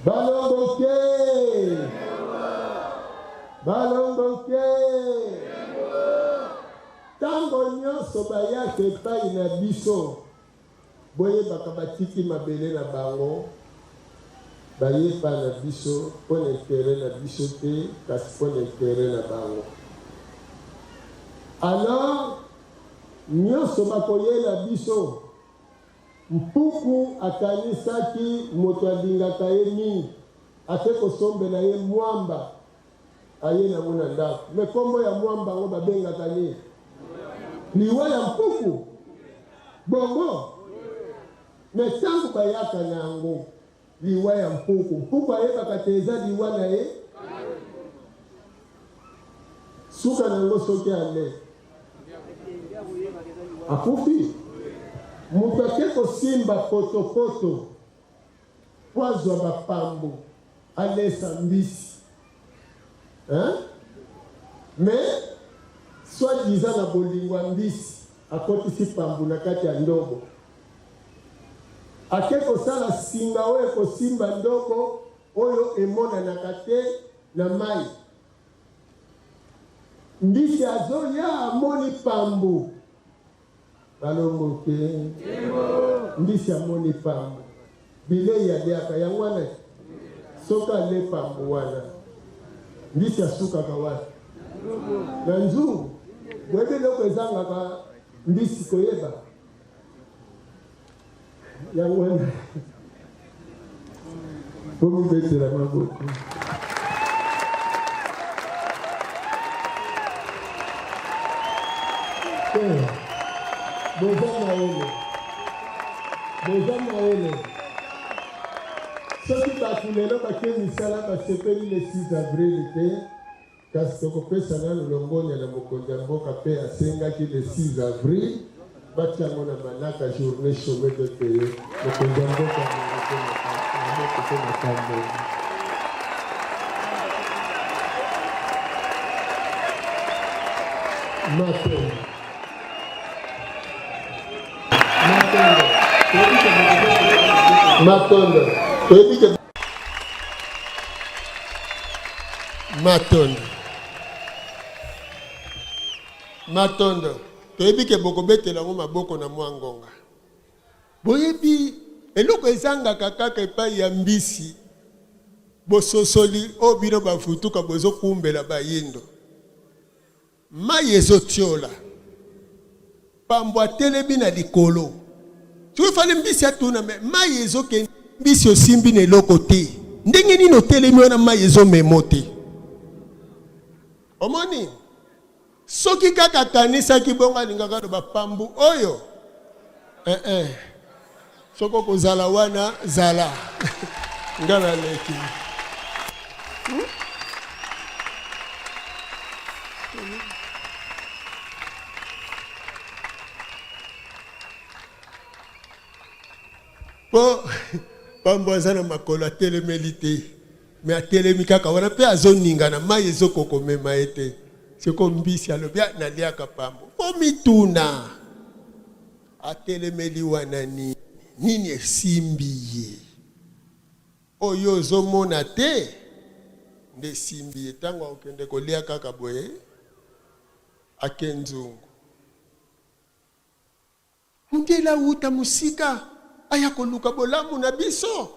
Balongoke! Balongoke! Tango nyonso bayaka epai na biso boyebaka batiki mabele na bango bayeba na biso mpo na intere na biso te kasi mpo na intere na bango. Alors nyonso bakoyela biso mpuku akanisaki moto alingaka ye mingi ate kosombela ye mwamba aye na mona ndako. Me kombo ya mwamba ngo babengaka ni liwa ya mpuku bongo. Me tangu bayaka na yango liwa ya mpuku ayebaka te eza liwa na ye suka na yango soki ale akufi. Mutu ake kosimba potopoto po azwa bapambo alesa mbisi. Mais soi-disant na bolingo ya mbisi akotisi pambu na kati ya ndobo. Ake kosala singa oyo kosimba ndobo oyo emonanaka te na mai. Mbisi azoya amoni pambu. Balongoke mbisi amoni pambu bilei aliaka yango wana soka ale pambu wana mbisi asukaka wana na nzungu bwebe loko ezangaka mbisi koyeba yango wana pomibetela maboko. Bozama ele. Soki bakulelo bakie misala basepeli le 6 avril te kasi tokopesa nano longonya na mokonzi ya mboka mpe asengaki le 6 avril batia yango na manaka journée chômée de paye mokonzi ya mboka na kambo. Matondo. Toyebi ke bokobetela ngo maboko na mwangonga. Boyebi eloko ezangaka kaka epai ya mbisi bososoli obino bafutuka bozokumbela bayindo. Mai ezotiola pambo atelemi na likolo. Tu fale mbisi atuna me mai ezoke mbisi osimbi na eloko te. Ndenge nini otelemi wana mai ezomemo te. Omoni soki kaka kanisaki bongo alingaka loba pambu oyo soko kozala wana zala ngana leki. Po pambo azana makolo atelemeli te me atelemi kaka wana pe azoninga na mai ezokokomema ete siko mbisi alobi naliaka pambo po mituna atelemeli wana ni nini esimbi ye oyo ozomona te nde esimbi ye ntango akokende kolia kaka boye ake nzungu mundela uta musika aya koluka bolamu na biso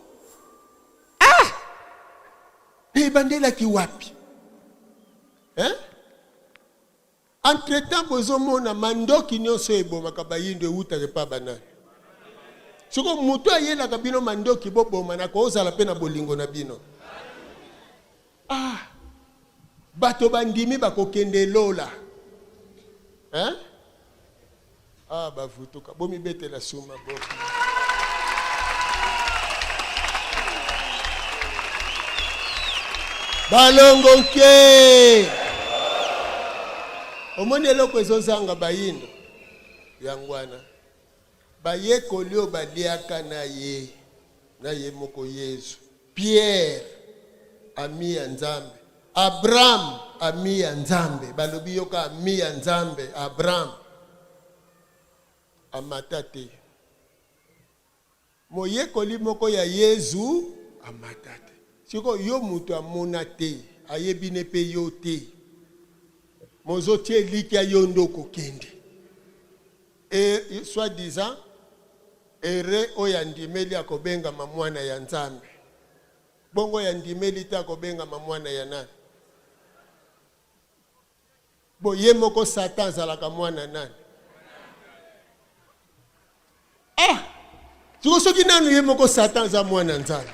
bandela ki wapi entre temps bozomona mandoki nyonso ebomaka bayindo eutake pa banani soko mutu ayelaka bino mandoki boboma na kozala pe na bolingo na bino bato bandimi bakokende lola bavutuka bomibetela suma bo balongoke omoni eloko ezozanga bayindo yangwana bayekoli oyo baliaka na ye moko Yesu. Pierre ami ya Nzambe, Abraham ami ya Nzambe, balobi yoka ami ya Nzambe Abraham amata te. Moyekoli moko ya Yesu amata te. Siko yo mutu amona te, ayebi ne pe yo te. Mozotie likia yo ndoko kende. Et soi-disant ere oyandimeli akobenga mamwana ya Nzambe. Bongo yandimeli ta akobenga mamwana ya nani? Bo ye moko Satan zalaka mwana nani? Siko soki nanu ye moko Satan za mwana Nzambe.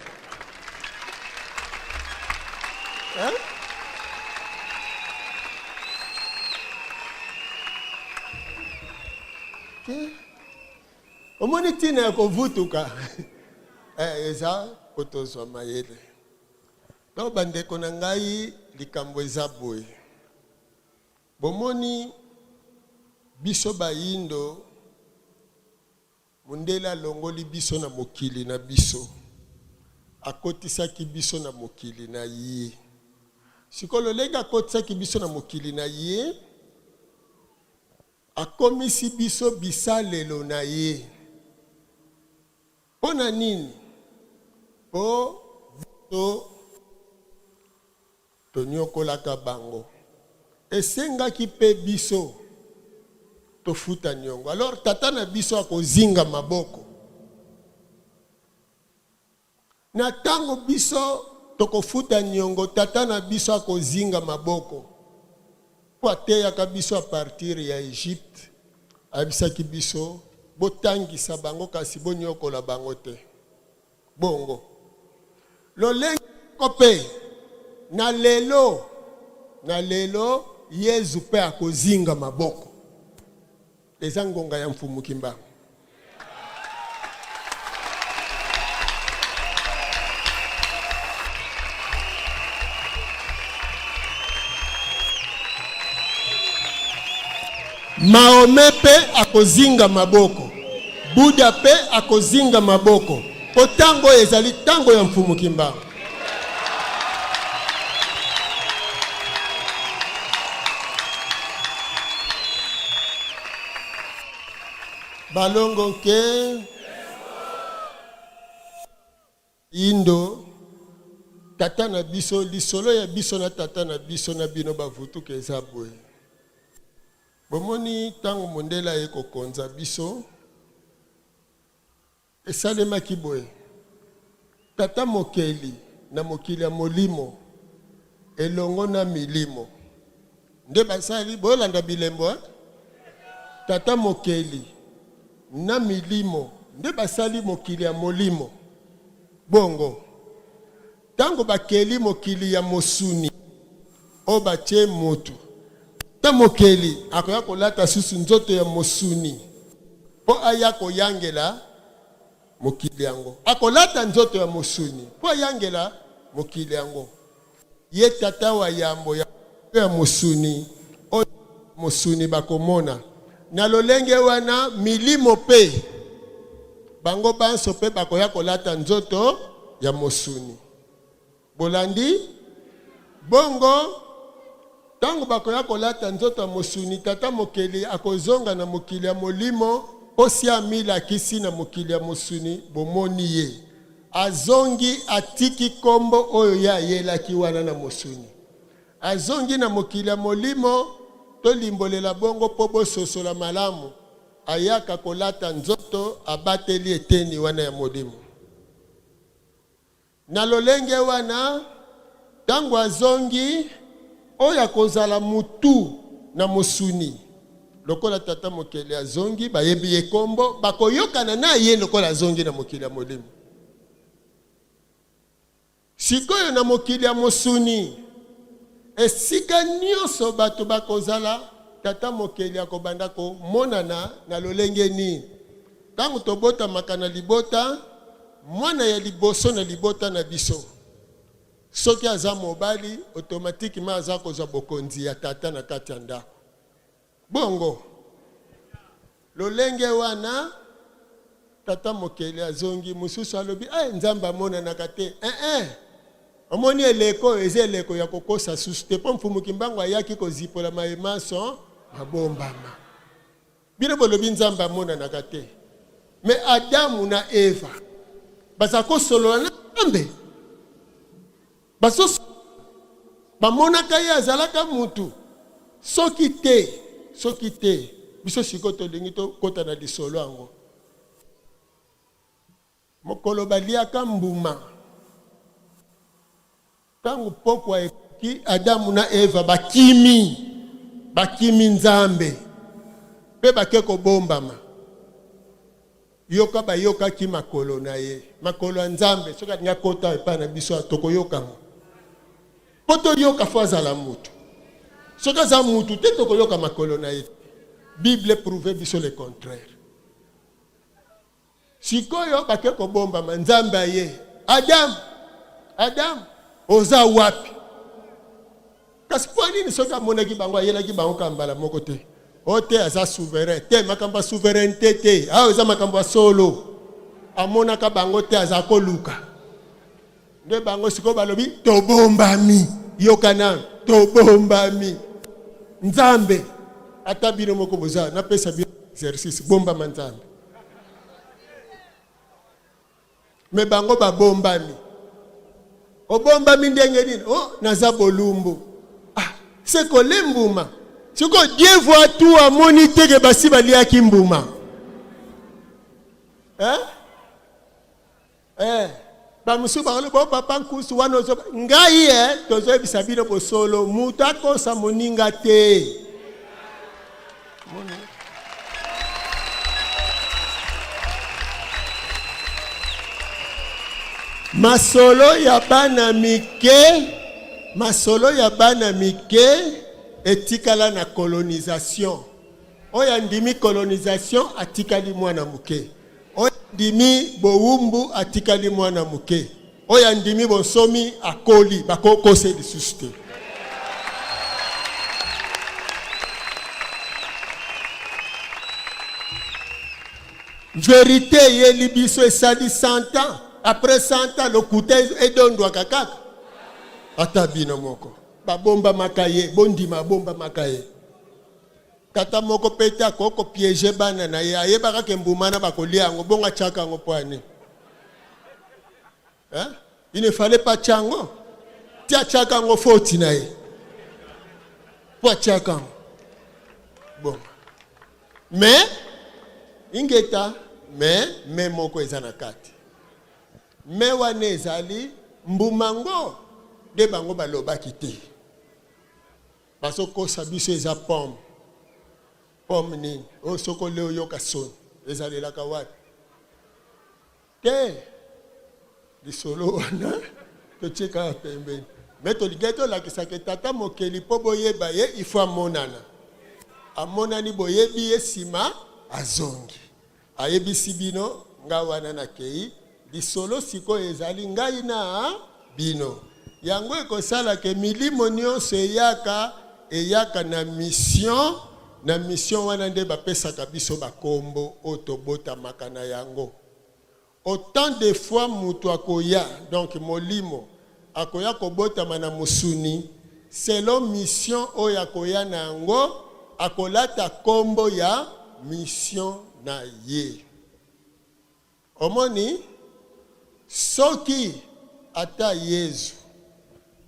Omoni tina ya kovutuka eza kotozwa mayele. Na bandeko na ngai likambo eza boye. Bomoni biso bayindo mundela longoli biso na mokili na biso. Akotisaki biso na mokili na ye. Sikolo lega akotisaki biso na mokili na ye. Akomisi biso bisalelo na ye. Pona nini? Po biso tonyokolaka bango. Esengaki pe biso tofuta nyongo. Alors tata na biso akozinga maboko. Na tango biso tokofuta nyongo tata na biso akozinga maboko. Po ateyaka biso a partir ya Egypte. Abisaki biso botangisa bango kasi bonyokola bango te. Bongo. Lolengi kope na lelo Yesu pe akozinga maboko. Eza ngonga ya mfumu kimbangu. Maome pe akozinga maboko. Buddha pe akozinga maboko. Potango ezali tango ya mfumu kimbangu. Balongo ke indo tata na biso lisolo ya biso na tata na biso na bino bavutuka eza boye. Bomoni tango mondela eko konza biso esalemaki boye. Tata mokeli na mokili ya molimo elongo na milimo nde basali bolanda bilembo tata mokeli na milimo nde basali mokili ya molimo. Bongo tango bakeli mokili ya mosuni o batie motu ta mokeli akoya kolata susu nzoto ya mosuni po aya koyangela mokili yango. Akolata nzoto ya mosuni po ayangela mokili yango. Ye tata wa yambo ya mosuni o mosuni bakomona na lolenge wana milimo pe bango banso pe bakoya kolata nzoto ya mosuni. Bolandi bongo tango bakoya kolata nzoto ya mosuni tata mokeli akozonga na mokili ya molimo posi amila kisi na mokili ya mosuni bomoni ye azongi atiki kombo oyo ya yelaki wana na mosuni azongi na mokili ya molimo tolimbolela bongo po bososola malamu ayaka kolata nzoto abateli eteni wana ya molimo na lolenge wana tango azongi oya kozala mutu na mosuni lokola tata mokili azongi bayebi ye kombo bakoyokana na ye lokola azongi na mokili ya molimo sikoyo na mokili ya mosuni esika nyonso bato bakozala tata mokili akobanda komonana na lolenge nini tango tobotamaka na libota mwana ya liboso na libota na biso soki aza mobali automatiquement aza kozwa bokonzi ya tata na kati ya ndako bongo lolenge wana tata mokili azongi mususu alobi nzambe amonanaka te omoni eleko eza eleko ya kokosa susu te mpo mfumuki mbango ayaki kozipola mayemaso mabombama bino bolobi nzambe amonanaka te me adamu na eva baza kosolola na nzambe bamonaka ye azalaka mutu soki te biso siko tolingi tokota na lisolo yango mokolo baliaka mbuma tango pokwa eki adamu na eva bakimi nzambe pe bake kobombama yoka bayokaki makolo na ye makolo ya nzambe soki alinga kota epai na biso tokoyokango po toyoka fo azala mutu soki aza mutu te tokoyoka makolo na ye bible prouve biso le contraire sikoyo bake kobombama nzambe aye Adam oza wapi kasi po nini soki amonaki bango ayelaki bango kambala moko te ote aza souverain te makambo ya souveraineté te awa eza makambo ya solo amonaka bango te aza koluka nde bango sikoyo balobi tobombami yokana tobombami nzambe ata bino moko boza napesa bino exercice bombama nzambe me bango babombami obombami ndenge nini naza bolumbu seko le mbuma siko Dieu voit tout amoni teke basi baliaki mbuma bamusu bakolo bo papa nkusu wana ozo ngai tozoyebisa bino bosolo mutu akosa moninga te masolo ya bana mike etikala na colonisation oya ndimi colonisation atikali mwana muke oya ndimi bowumbu atikali mwana muke oya ndimi bonsomi akoli bakokose lisusu te vérité yeli biso esali 100 ans après 100 ans le couteau edondwaka kaka ata bino moko babomba makaye bondima bomba makaye tata moko pete akoko piéger bana na ye ayebaka ke mbumana bakolia yango bonga chaka yango poani il ne fallait pas chango tia chaka yango foti na ye po chaka yango bon mais ingeta mais moko ezana kati me wana ezali mbumango de bango balobaki te basokosa biso eza pomme nini soko leo yoka soni ezalelaka wapi te lisolo wana totika pembeni me tolingai tolakisaka tata mokeli mpo boyeba ye ifo amonani boyebi ye nsima azongi ayebisi bino nga wana nakei lisolo sikoyo ezali ngai na bino yango ekosalaka milimo nyonso eyaka na mission wana nde bapesaka biso bakombo oyo tobotamaka na yango autant de fois mutu akoya donc molimo akoya kobotama na mosuni selon mission oyo akoya na yango akolata kombo ya mission na ye. Omoni soki ata Yesu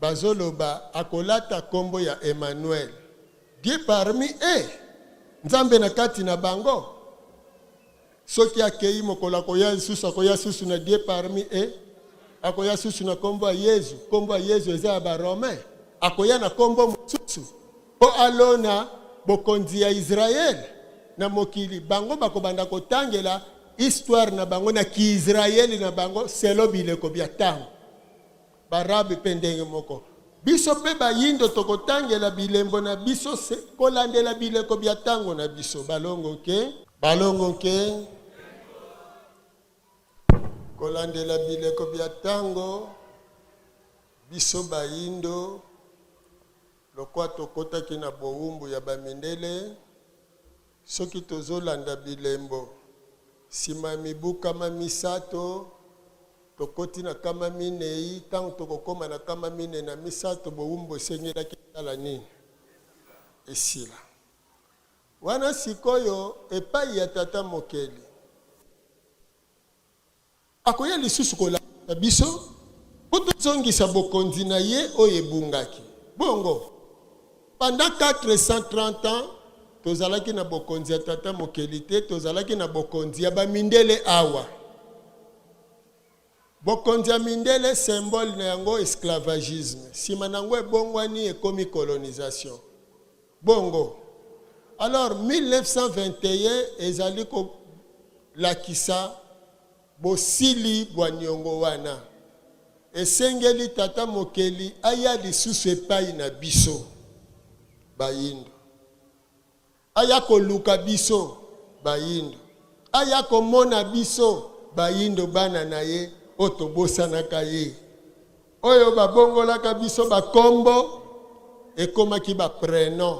bazoloba akolata kombo ya Emmanuel, Dieu parmi eux, Nzambe na kati na bango. Soki akei mokola koya susu akoya susu na Dieu parmi eux, akoya susu na kombo ya Yesu eza ba Romain, akoya na kombo mosusu po alona bokonzi ya Israel na mokili bango bakobanda kotangela histoire na bango na ki Israeli na bango selo bileko bya tango barabe pendenge moko biso pe bayindo tokotangela bilembo na biso se kolandela bileko bya tango na biso balongo ke kolandela bileko bya tango biso bayindo lokwa tokotaki na bowumbu ya bamindele soki tozolanda bilembo sima mibu kama misato tokoti na kama minei tango tokokoma na kama mine na misato bowumbu esengelaki tala nini esila wana sikoyo epai ya tata mokeli akoya lisusu kolanda biso po tozongisa bokonzi na ye oyo ebungaki bongo pendant 430 ans tozalaki na bokonzi ya tata mokeli te tozalaki na bokonzi ya bamindele awa bokonzi ya mindele symbole na yango esclavagisme sima nango ebongwani ekomi colonisation bongo alors 1921 ezali kolakisa bosili bwa niongo wana esengeli tata mokeli aya lisusu epai na biso bayindo aya koluka biso bayindo aya komona biso bayindo bana na ye otobosanaka ye oyo babongolaka biso bakombo ekomaki baprenom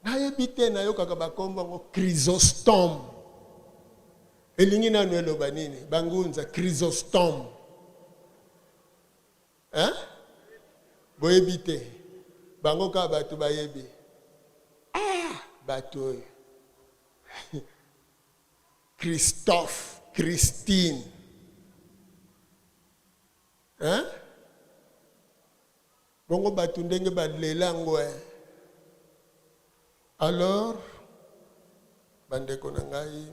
nayebi te nayokaka bakombo yango Chrysostome elingi nanu eloba nini bangunza Chrysostome boyebi te bango ka bato bayebi bato oyo Christophe Christine bongo bato ndenge balelango alors bandeko na ngai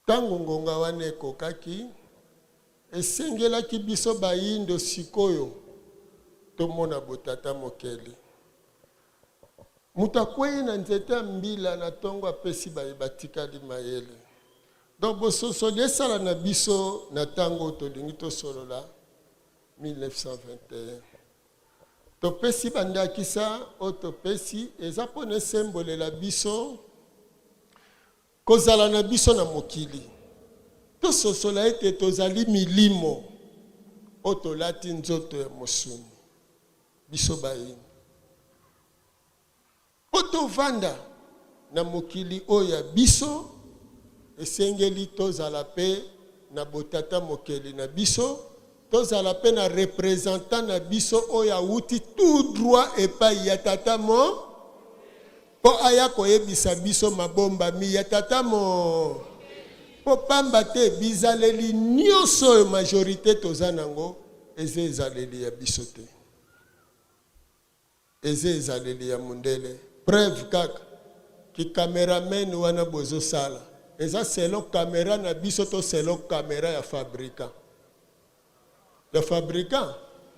tango ngonga wana ekokaki esengelaki biso bayindo sikoyo tomona botata mokeli mutu akwei na nzete ya mbila na ntongo apesi batikali mayele donc bososoli esala na biso na ntango tolingi tosolola 1921 topesi bandakisa oyo topesi eza mpona esembolela biso kozala na biso na mokili tososola ete tozali milimo oyo tolati nzoto ya mosuni biso bayini po tovanda na mokili oyo ya biso esengeli tozala mpe na botata mokeli na biso tozala mpe na représentant na biso oyo awuti tout droit epai ya tata mo po aya koyebisa biso mabombami ya tata mo po pamba te bizaleli nyonso oyo majorité toza nango eza ezaleli ya biso te eza ezaleli ya mundele preuve kaka ki cameraman wana bozosala eza selo kamera na biso to selo kamera ya fabrikant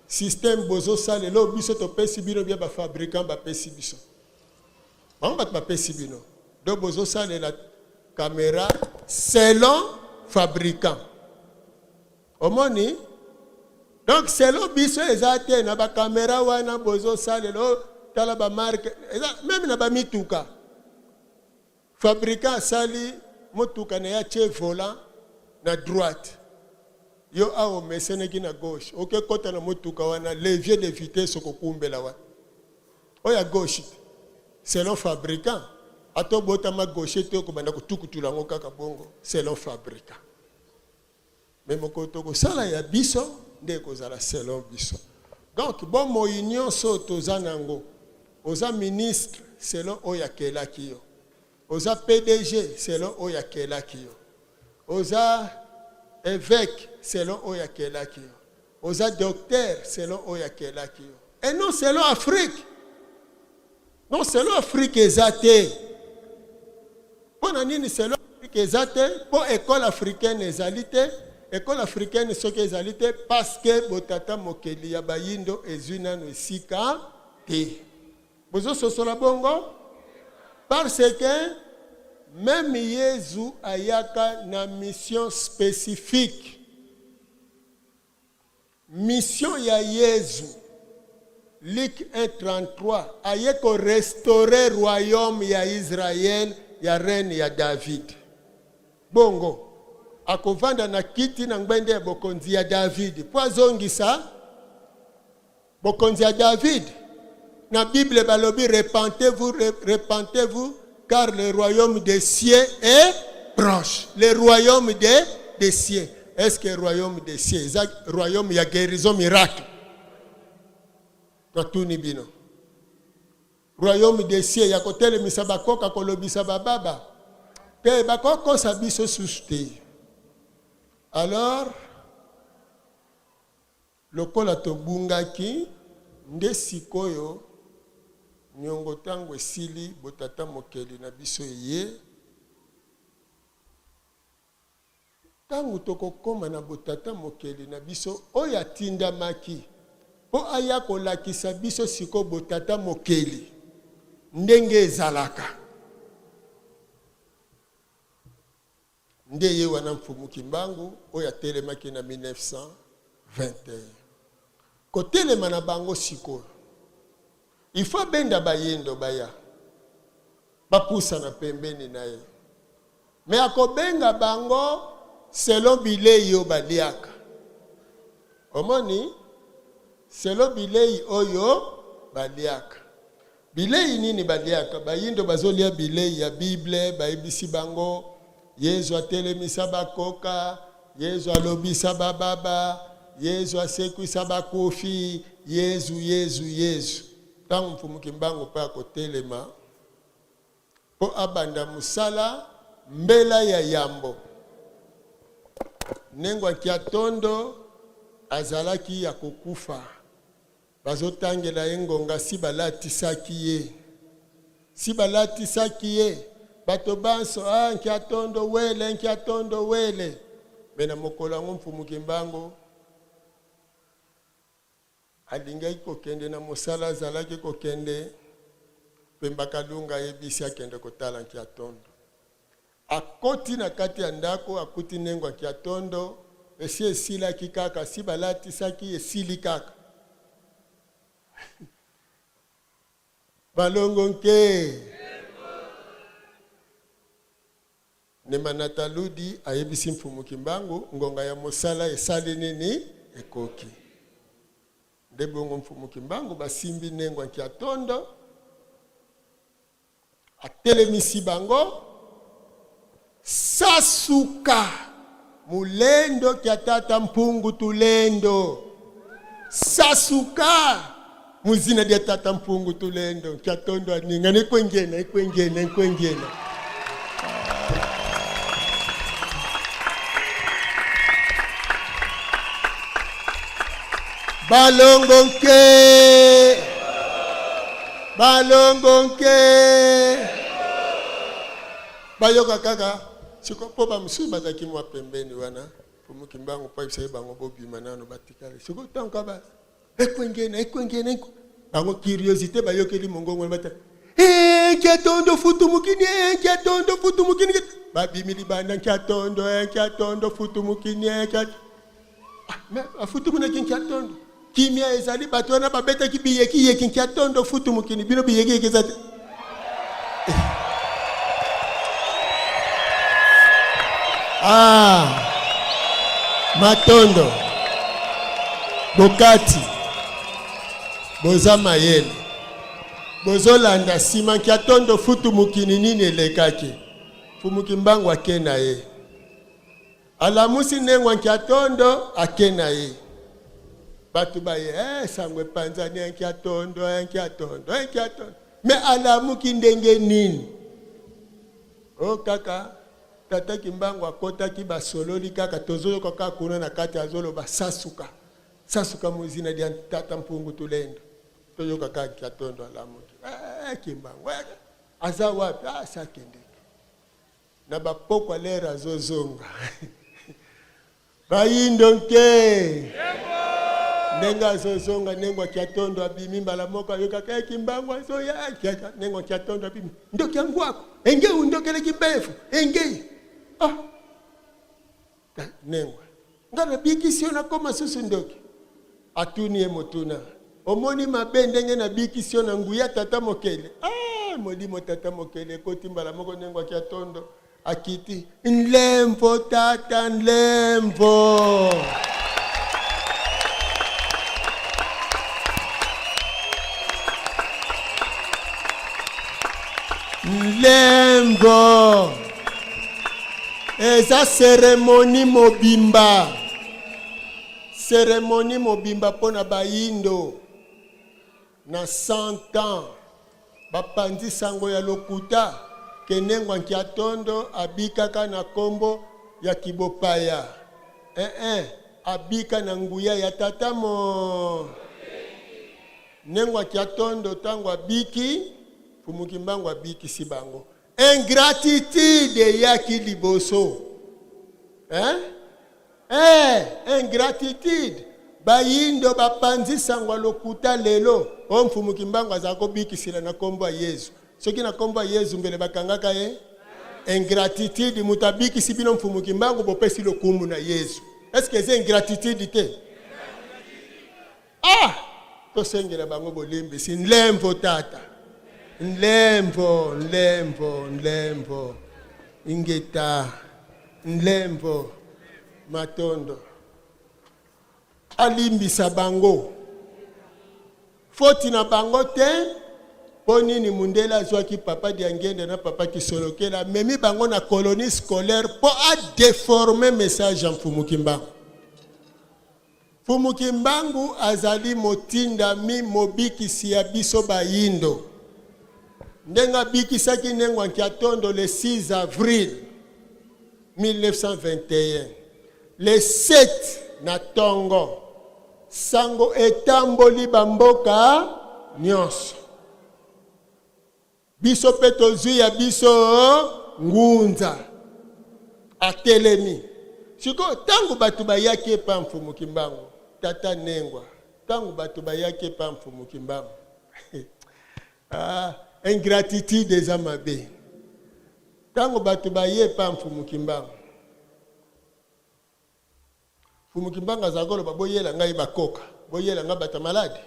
système bozosala elo biso topesi bino bia bafabrikant bapesi biso bango bato bapesi bino do bozosalela kamera selon fabrikant omoni donc selon biso eza te na bakamera wana bozosalela tala bamarke même na bamituka fabrikant asali motuka na ya tie volant na droite yo awo meseneki na gauche oke kota na motuka wana levier de vitesse okokumbela wana oya gauche selon fabrikant atobotama gauche te okobanda kotukutula yango kaka bongo selon fabrikant mais moko tokosala ya biso nde ekozala selon biso donc bon moi nyonso toza nango oza ministre selon oyo akelaki yo, oza PDG selon oyo akelaki yo, oza évêque selon oyo akelaki yo, oza docteur selon oyo akelaki yo, et non selon Afrique. Non selon Afrique ezate. Pour nini selon Afrique ezate, pour école africaine ezalite, école africaine soki ezalite parce que botata mokeli ya bayindo ezuna no esika te. Bozo sosola bongo parce que même Yesu ayaka na mission spécifique. Mission ya Yesu. Luc 1:33 aye ko restaurer royaume ya Israël ya reine ya David. Bongo akovanda na kiti na ngbende ya bokonzi ya David. Poazongisa bokonzi ya David. Na Bible balobi repentez-vous car le royaume des cieux est proche. Le royaume des cieux. Est-ce que le royaume des cieux, le royaume ya guérison miracle? Tuni bino. Royaume des cieux ya kotele misabakoka kolobisa bababa. Te bakoko sabiso suste. Alors lokola tobungaki nde sikoyo nyongo tango esili botata mokeli na biso ye. Tango tokokoma na botata mokeli na biso oya tinda maki. Po aya kolakisa biso siko botata mokeli ndenge ezalaka nde ye wana mfumu Kimbangu oya telemaki na 1921 kotelema na bango siko il faut benda bayendo baya bapusa na pembeni na ye me akobenga bango selon bilei yo baliaka omoni selon bilei oyo baliaka. Bilei nini baliaka? Bayindo bazolia bilei ya Bible, baibisi bango, Yesu atelemisa bakoka, Yesu alobisa bababa, Yesu asekwisa bakofi, Yesu. Tangu mfumu Kimbangu pa kotelema, po abanda musala mbela ya yambo. Nengwa kiatondo azalaki ya kokufa. Bazotangela engonga si balatisaki ye. Bato banso nkiatondo wele. Bena mokolo ngo mfumu Kimbangu alinga ikokende na mosala azalaki kokende pemba kalunga yebisi akende kotala nkiatondo. Akoti na kati ya ndako akuti nengwa nkiatondo esi esilaki kaka si balatisaki esili kaka. Balongo nke Nemanata Ludi ayebisi mfumu Kimbangu ngonga ya mosala esali nini ekoki. Ndebongo mfumu Kimbangu basimbi nengwa nkiatondo atelemisi bango sasuka mulendo kiatata mpungu tulendo sasuka muzina dia tata mpungu tulendo kiatondo aninga nekwengena balongo nke bayoka kaka siko po ba msuba bazaki mwa pembeni wana mfumu Kimbangu pa ibisa bango bobima nano batikale siko tanka ba ekwengena bango curiosité bayokeli mongongo bata kiatondo futumukini babimili banda kiatondo futumukini futumuna kiatondo kimia ezali bato wana babeta kibiyeki kiatondo futumukini bino biyeki kezate matondo bokati boza mayele bozolanda sima kiatondo futu mukini nini elekaki Mfumu Kimbangu akena ye alamusi nengwa kiatondo akena ye Batu baye, sangwe panzani enki atondo. Mais alamu kindenge nini? Oh kaka, tata kimbangu akota ki basololi kaka tozoyo kaka kuna na kati azolo basasuka. Sasuka muzina dia tata mpungu tulendo. Toyo kaka kiatondo alamu. Kimbangu. Aza wapi? Sakende. Na bapokwa lera zozonga. Bayindonke. Nenga zozonga nengwa kiatondo abimi mbala moka yoka kaya kimbangwa so ya kiata nengwa kiatondo abimi ndoki yangu wako enge undokele kibefu enge nengwa ngana biki sio na koma susu ndoki atuni emotuna omoni mabende nge na biki sio na nguya tata mokele modimo tata mokele koti mbala moko nengwa kiatondo akiti nlemvo tata nlemvo. Lembo eza cérémonie mobimba pona bayindo na 100 ans bapanzi sango ya lokuta kenengwa kiatondo abikaka na kombo ya kibopaya abika na nguya ya tatamo nengwa kiatondo tango abiki Fumukimbangu abiki sibango. Ingratitude yaki liboso. Ingratitude. Bayindo bapanzi sangwa lokuta lelo. Fumukimbangu azako biki sila na kombo ya Yesu. Soki na kombo ya Yesu mbele bakangaka ingratitude mutabiki sibino mfumukimbangu bopesi lokumu na Yesu. Est-ce que c'est ingratitude te? Tosengela bango bolimbi si nlemvo tata. Nlemvo ingeta nlemvo matondo alimbisa bango foti na bango te poni ni mundela zwaki papa diangende na papa kisolokela memi bango na colonie scolaire po a déformer message en Fumukimbangu azali motinda mi mobikisi ya biso bayindo. Ndenga bikisaki nengwa kiatondo le 6 avril 1921. Le 7 na tongo. Sango etamboli bamboka nyonso. Biso petozu ya biso ngunza. Atelemi. Siko tangu batu bayaki pa Mfumukimbangu. Tata nengwa. Tangu batu bayaki pa Mfumukimbangu. Ingratitude des amabe. Tango batu baye pa Mfumukimbangu. Mfumukimbangu azagolo baboyela ngai bakoka. Boyela nga bata malade.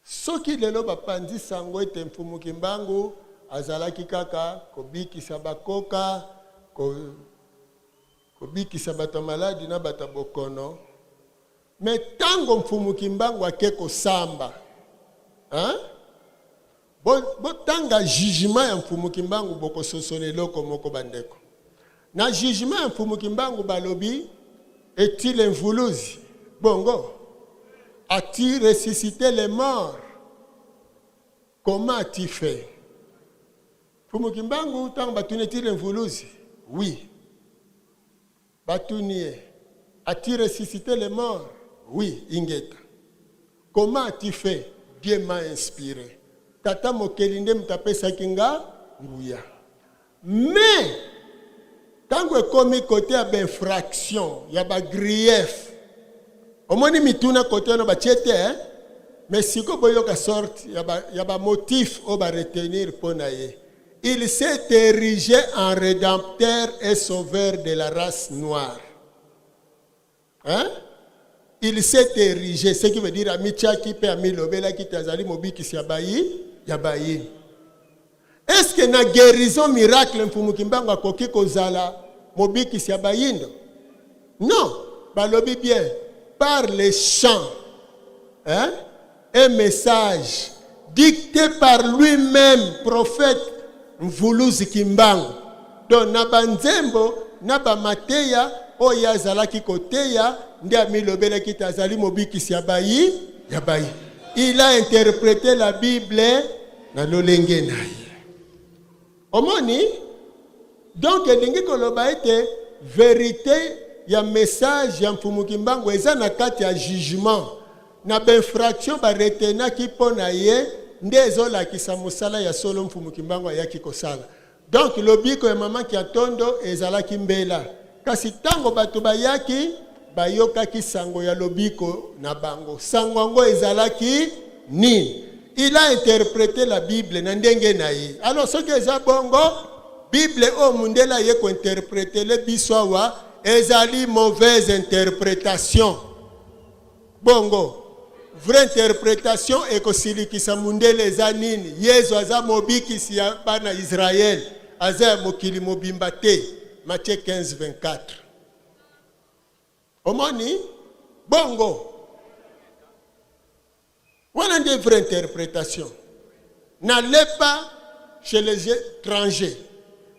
Soki lelo bapanzi sango ete Mfumukimbangu azalaki kaka kobikisa bakoka kobikisa bata malade na bata bokono. Me tango Mfumukimbangu akeko samba. Tanga jugement ya Mfumukimbangu boko sosole loko moko bandeko. Na jugement ya Mfumukimbangu balobi est-il un vouluzi? Bongo. As-tu ressuscité les morts? Comment as-tu fait? Mfumukimbangu tango batuni est-il un vouluzi? Oui. Batuni as-tu ressuscité les morts? Oui, ingeta. Comment as-tu fait? Dieu m'a inspiré. Tata mokelinde mtapesa kinga nguya. Mais tango ekomi côté ya infraction, ya ba grief. Omoni mituna côté no ba tiete mais siko boyoka sorte ya ba motif o ba retenir ponaye. Il s'est érigé en rédempteur et sauveur de la race noire. Il s'est érigé, ce qui veut dire Amichaki pe Amilobela qui tazali mobiki ya bayi. Est-ce que na guérison miracle Mfumukimbangu akoki kozala mobiki ya bayindo? Non, balobi bien par les chants. Un message dicté par lui-même prophète Mvuluzi Kimbangu. Donc na banzembo na ba mateya oyo azalaki koteya nde amilobelaki te azali mobikisi ya bayi. Il a interprété la Bible na lolenge na ye. Omoni, donc elingi koloba ete vérité ya message ya Mfumu Kimbangu eza na kati ya jugement na infraction ba retenaki pona ye nde ezolakisa mosala ya solo Mfumu Kimbangu ayaki kosala. Donc lobiko ya mama Kiatondo ezalaki mbela. Kasi tango bato bayaki bayokaki sango ya lobiko na bango. Sango yango ezalaki nini? Il a interprété la Bible na ndenge na ye. Alors ce que eza bongo Bible o mundela ye ko interpréter le biswawa ezali mauvaise interprétation. Bongo vraie interprétation et kosilikisa mundele eza nini? Yesu aza mobikisi ya bana Israël. Aza mokili mobimba te. Matthieu 15:24. Omoni bongo. Voilà une vraie interprétation. N'allez pas chez les étrangers.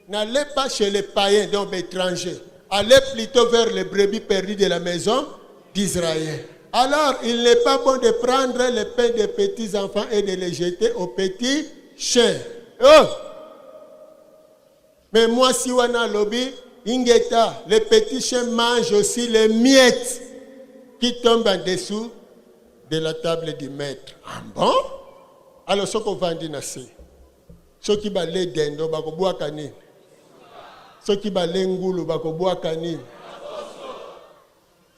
N'allez pas chez les païens, donc étrangers. Allez plutôt vers les brebis perdues de la maison d'Israël. Alors, il n'est pas bon de prendre les pains des petits enfants et de les jeter aux petits chiens. Oh! Mais moi, si on a lobby, ingeta, les petits chiens mangent aussi les miettes qui tombent en dessous de la table du maître. Ah bon? Alors, ce qu'on va dire, c'est ce qui va les dendo, bako bois kanine. Ce qui va les ngoulou, bako bois kanine.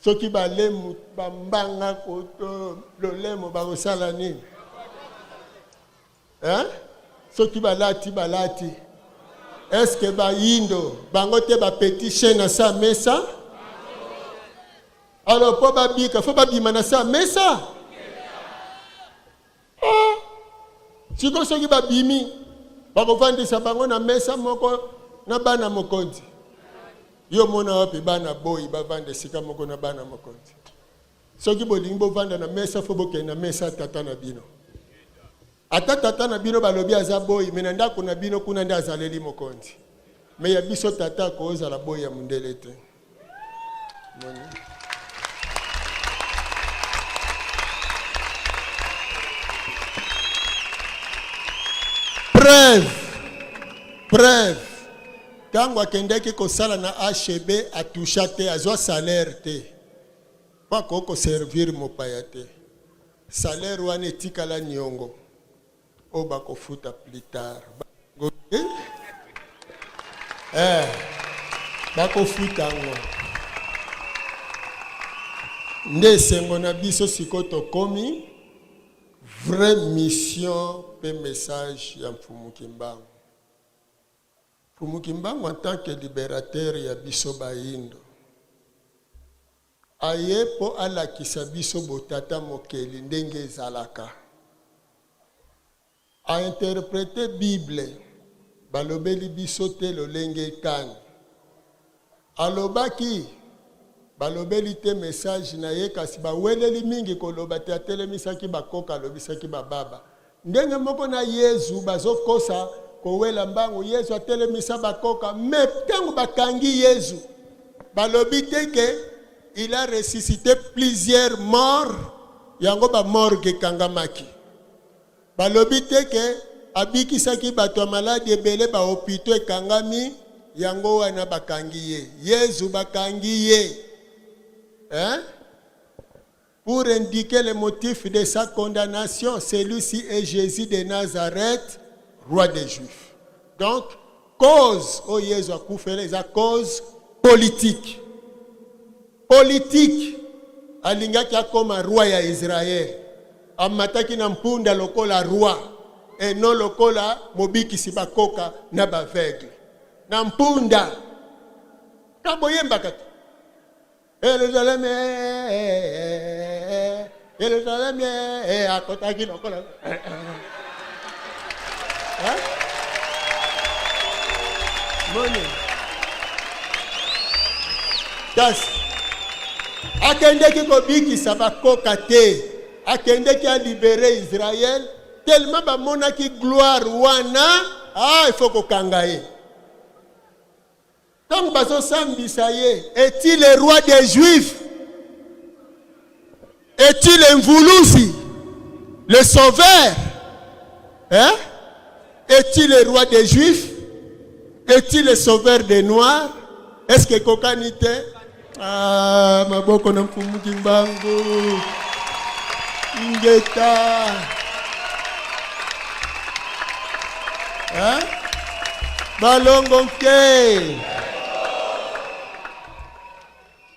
Ce qui va les bambanga koto, le lemo, bako salanine. Hein? Ce qui va lati, balati. Est-ce que ba yindo, bangote ba petit chien na sa mesa? Alors, pour babika, faut pas bima na sa mesa? Si vous avez un bimi, vous avez un na mesa moko na bana mokonzi. Yo mona wapi bana boy ba vande sika moko na bana mokonzi. Soki bolingi bo vanda na mesa fo boke na mesa tata na bino. Ata tata na bino balobi aza boy mena ndako na bino kuna nda azaleli mokonzi. Me ya biso tata ko ozala boy ya mundele te. Preuve. Quand akendeki kosala na HB atusha te azwa salaire te. Pas ko servir mopaya te. Salaire wana etikala nyongo. O bako futa plus tard. Bako futa ngo. Nde sengo na biso sikoto komi vraie mission pe message ya Mfumu Kimbangu. Mfumu Kimbangu en tant que libérateur ya biso bayindo. Aye po alakisa biso botata mokeli ndenge ezalaka. A interpréter Bible balobeli biso te lolenge kani. Alobaki balobeli te message na ye kasi baweleli mingi koloba te atelemisaki bakoka alobisaki bababa. Ndenge moko na Yesu bazokosa kowela mbangu Yesu atelemisa bakoka mais tango bakangi Yesu balobi te ke il a ressuscité plusieurs morts yango ba morgue kangamaki. Balobi te ke abikisaki bato malade ebele ba hôpitaux ekangami yango wana bakangi ye. Yesu bakangi ye. Hein? Pour indiquer le motif de sa condamnation, celui-ci est Jésus de Nazareth, roi des Juifs. Donc, cause, oh Jésus a couvert la cause politique. Politique, alingaki comme roi ya Israël. Amataki na mpunda lokola roi, et non lokola mobiki sibakoka na baveugle. Na mpunda, kaboyemba kati. Jérusalem, Jérusalem, akotaki lokola. Moni. Das. Akendeki kobikisa bakoka te. Akendeki a libéré Israël. Tellement bamonaki gloire wana. Ah, il faut kokanga ye. Tant que bazo sambisa ye, est-il le roi des Juifs? Est-il un Mvuluzi, le sauveur? Hein? Est-il le roi des Juifs? Est-il le sauveur des Noirs? Est-ce que kokanite? Ah, maboko na mfumuki mbangu. Ingeta. Hein? Balongo ke.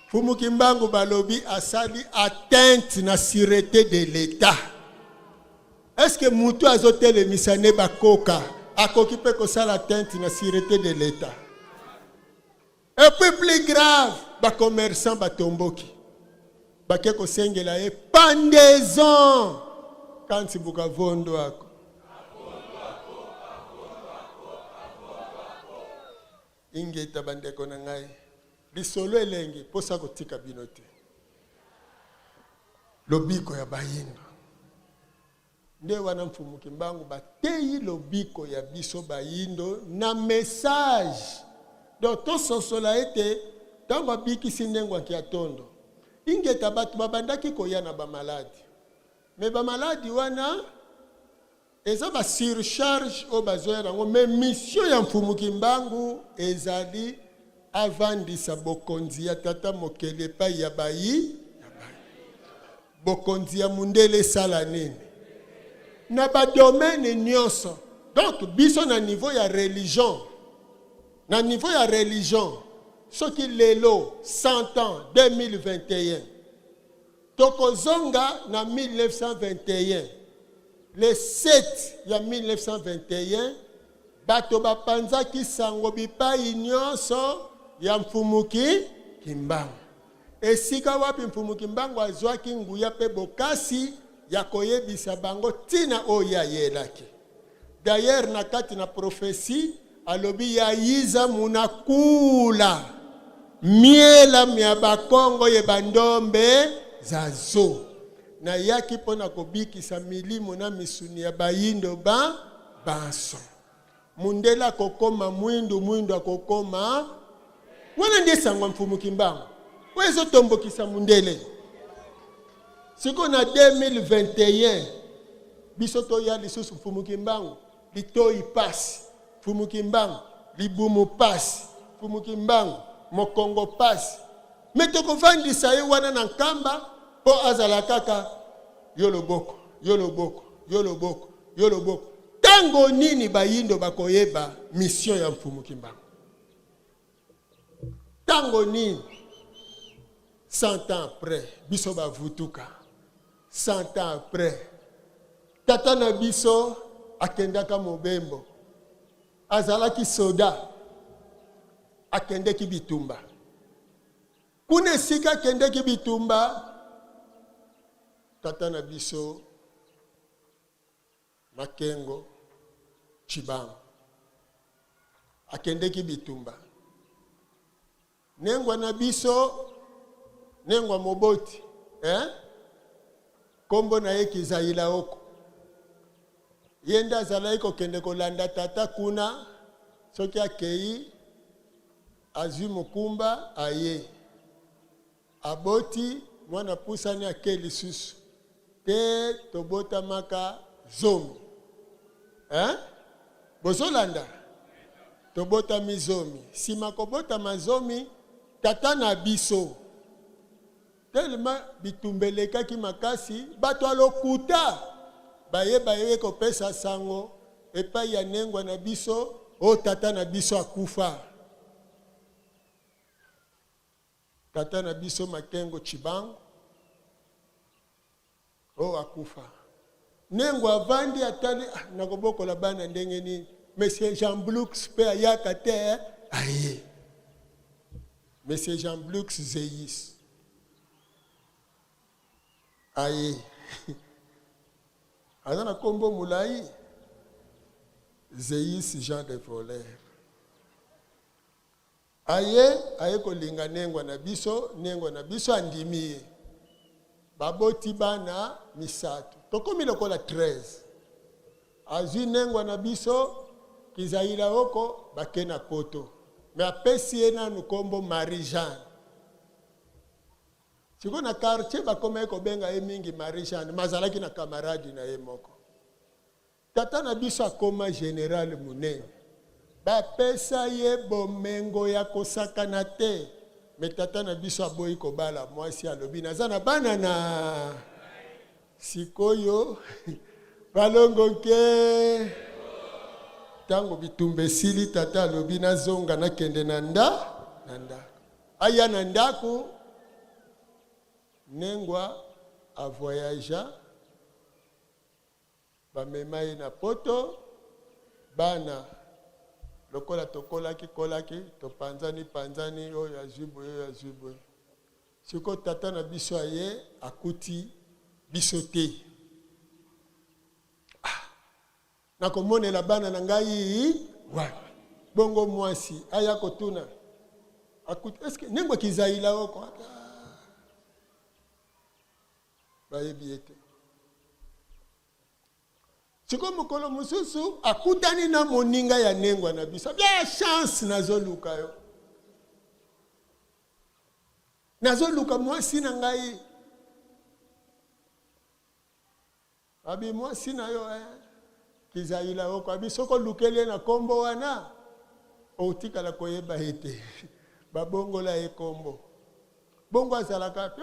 Mfumuki mbangu balobi asali atteinte na sûreté de l'État. Est-ce que mutu azotele misane bakoka akoki pe kosala atteinte na sûreté de l'État? Et puis plus grave, ba commerçant batomboki. Bake kosengela e pendaison quand sibuka vondo ako. Ingeta bandeko na ngai. Lisolo elenge posa kotika binote. Lobiko ya bayindo. Nde wana mfumuki mbangu bateyi lobiko ya biso bayindo na message. Donc to sosola ete tango biki sinengwa ki atondo. Ingeta batu babandaki koya na ba maladi. Mais ba maladi wana eza ba surcharge o bazoya ngo mais mission ya mfumuki mbangu ezali avandisa bokonzi ya tata mokele pa ya bayi bokonzi ya mundele sala nini na ba domaine nyonso. Donc biso na niveau ya religion ce qui lelo 100 ans 2021 tokozonga na 1921 le 7 ya 1921 bato bapanzaki sango bipai nyonso ya mfumuki kimbangu. Esika wapi mfumuki mbangu azwaki nguya pe bokasi ya koyebisa bango tina oya yelaki. D'ailleurs na kati na prophétie alobi ya yiza munakula miela mya bakongo ye bandombe zazo. Na yaki pona kobikisa milimo na misuni ya bayindo baso. Mundela kokoma mwindu akokoma. Wana ndiye sangwa mfumuki mbangu. Wezo tombokisa mundele. Siko na 2021 biso to ya lisusu mfumuki mbangu litoi pasi mfumuki mbangu libumu pasi mfumuki mbangu mokongo pasi metoko vandisa ye wana na nkamba po azala kaka yoloboko tango nini bayindo bakoyeba mission ya mfumuki mbangu tango nini 100 ans après biso bavutuka 100 ans après tata na biso akendaka mobembo azalaki soda akendeki bitumba kuna sika akendeki bitumba tata na biso Makengo Chibangu akendeki bitumba nengwa na biso nengwa moboti kombo na ye Kizaila oko yenda zala kende kolanda tata kuna soki akei azwi mokumba aye aboti mwana pusani ake lisusu te tobota maka zomi bozolanda tobota mizomi sima kobota mazomi tata na biso tellement bitumbelekaki makasi bato alokuta baye kopesa sango epai ya nengwa na biso o tata na biso akufa. Tata na biso Makengo Chibangu o akufa. Nengwa avandi atali nakobokola bana ndenge nini Monsieur Jean Blux pe ayaka te aye. Monsieur Jean Blux Zeis aye. Azana kombo mulai Zeis Jean de Voler aye kolinga nengwa na biso andimi baboti bana misato tokomi lokola 13 azwi nengwa na biso Kizaila oko bakena poto mais apesi ye nanu kombo Marie Jeanne. Siko na quartier bakoma kobenga ye mingi Marie Jeanne, mazalaki na camarade na ye moko. Tata na biso akoma général munene. Bapesa ye bomengo ya kosakana te. Mais tata na biso aboyi kobala mwasi alobi naza na bana na sikoyo balongo ke tango bitumbe sili tata alobi nazonga nakende na ndako. Aya na ndako nengwa a voyager bamema ye na poto bana lokola kolaki panzani oyo ya zwibo. Siko tata na biso aye akuti biso te. Nakomonela bana na ngai wapi. Bongo mwasi aya kotuna. Akuti eske nengwa kizaila oko. Bayebi ete. Siko mokolo mususu akutani na moninga ya nengwa na biso. Bia chance nazoluka yo. Nazoluka mwasi na ngai. Abi mwasi na yo kizaila oko. Abi soko lukele na kombo wana. Otika la koyeba ete. Babongola e kombo. Bongo azalaka.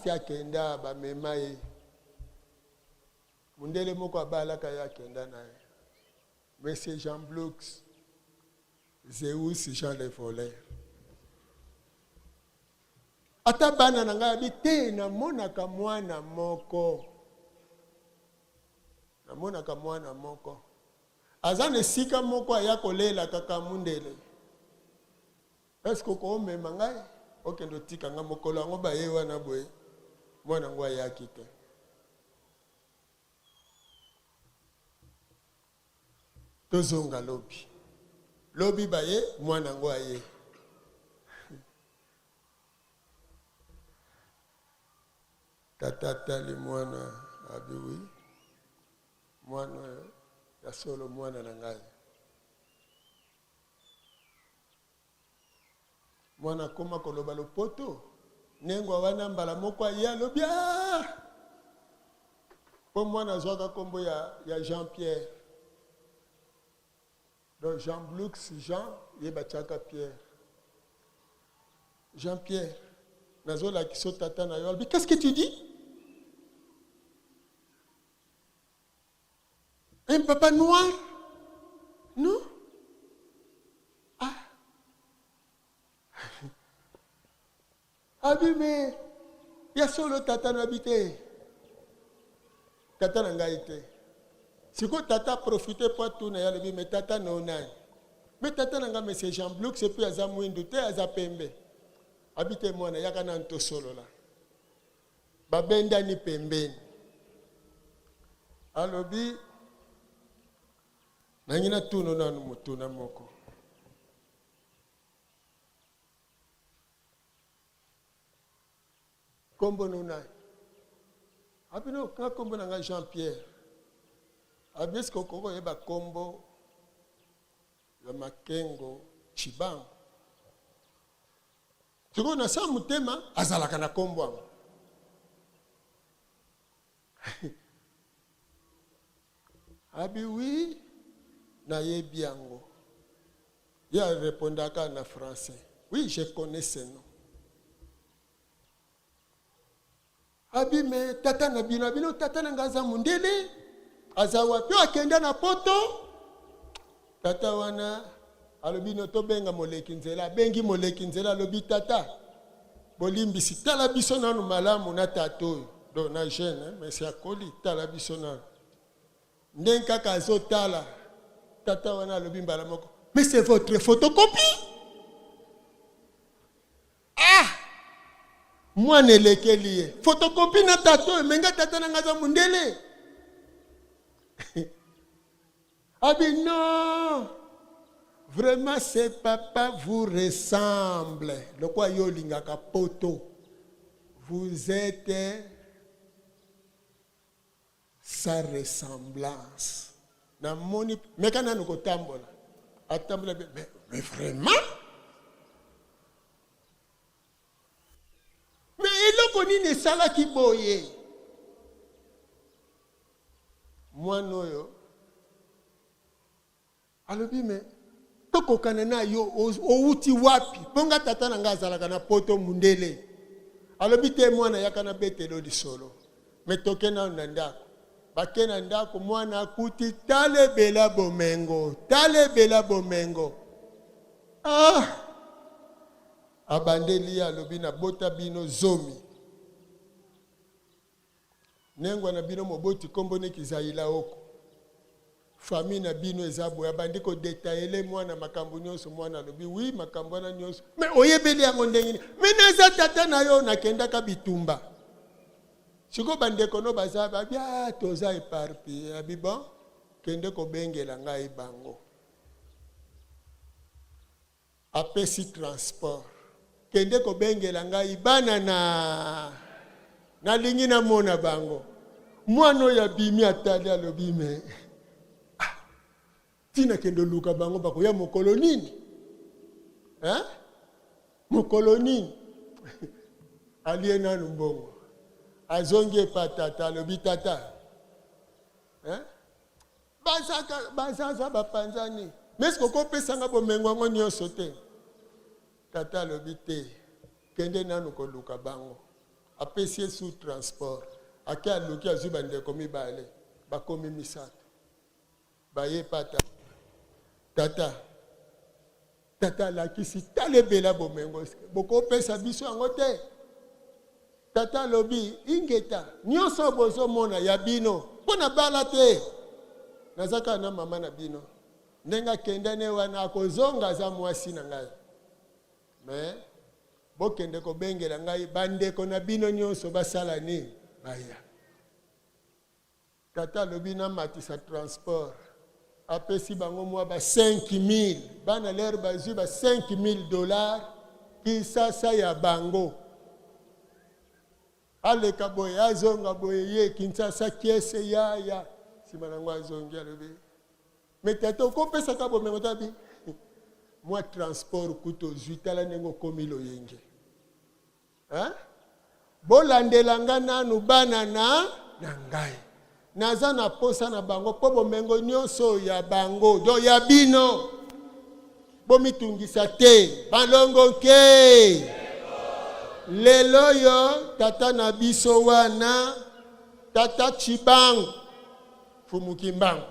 Si akenda ba mema ye. Mundele moko abalaka ya kenda na ye. Monsieur Jean Blux, Zeus Jean le voleur. Ata bana na ngai bite na monaka mwana moko. Na monaka mwana moko. Azane sika moko aya kolela kaka mundele. Est-ce que ko mema ngai? Okendo tika nga mokolo ngo ba ye wana boye. Mwana ngwa ya kite. Tozonga lobi. Lobi baye mwana ngwa ye. Tata li mwana abiwi. Mwana ya solo mwana na ngai. Mwana koma koloba lopoto. Nengwa wana mbala moko ya lobi. Po mwana zwaka kombo ya Jean-Pierre. Donc Jean Blux, Jean, yebachaka Pierre. Jean-Pierre, nazola kiso tata na yo. Qu'est-ce que tu dis? Un papa noir? Non? Ah. Abi mais ya solo tata na habité. Tata na ngaite. Si quoi tata profité pour tout na yalobi mais tata no nani. Mais tata nanga monsieur Jean Blux c'est puis aza mwindu te aza pembe. Habite mwana yaka na nto solo la. Babenda ni pembeni. Alobi nangina tuno nanu mutuna moko. Kombo no nani. Abino ka kombo nanga Jean-Pierre. Abesko koko yeba kombo ya Makengo Chibango. Tuko na sa mutema azalaka na kombo amo. Abi oui na yebi yango. Ya répondaka na français. Oui, je connais ce nom. Abi me tata na bino tata na ngaza mundele. Azawa pio akenda na poto. Tata wana alobi no to benga moleki nzela bengi moleki nzela alobi tata bolimbisi tala biso nanu malamu na tato do na jeune mais c'est akoli tala biso nanu ndenka kazo tala tata wana alobi mbala moko mais c'est votre photocopie. Ah moi ne lekeli photocopie na tato menga tata na ngaza mundele. Abi non, vraiment ce papa vous ressemble. Le quoi yo lingaka poto. Vous êtes sa ressemblance. Na moni, mais quand on tambola, atambola, mais vraiment, esalaki boye. Mwana oyo alobi me tokokana na yo outi wapi ponga tata na nga azalaka na poto mundele alobi te mwana yakana betelo lisolo me toke na ndako bake na ndako mwana akuti talebela bomengo abandeli alobi na bota bino zomi nengwa na bino moboti kombo neki zaila oko famille na bino ezabo ya bandi ko detailler mwana makambo nyonso mwana alobi oui makambo na nyonso mais oyebeli yango ndenge mais neza tata na yo nakenda ka bitumba siko bandeko no bazaba bia toza eparpillé abiba kende ko bengela ngai bango apesi transport kende ko bengela ngai bana na lingi na mona bango mwana ya bimi atali alobi me tina kendo luka bango bako ya mokolo nini mokolo nini aliena numbongo azonge patata alobi tata basasa bapanzani mesko kopesanga bomengo ngo nyonso te tata alobi te kende nanu koluka bango apesi sous transport ake aluki azwi bandeko mibale bakomi misato baye pata tata lakisi talebela bomengo bokopesa biso yango te tata lobi ingeta nyonso bozomona ya bino mpona bala te nazaka na mama na bino ndenga kendane wana akozonga aza mwasi na ngai me bokende kobengela ngai bandeko na bino nyonso basala nini baya tata lobi na matisa transport apesi bango mwa ba 5000 bana lere bazwi ba $5000 kisasa ya bango aleka boye azonga boye ye Kinshasa kiese ya sima nango azongi alobi mais tata okopesa ka bomengo tabi mwa transport kuto zwitala nengo komilo yenge bolandelanga nanu bana na ngai naza na posa na bango po bomengo nyonso ya bango do ya bino bomitungisa te balongo ke lelo yo tata na biso wana tata Chibangu Fumukimbangu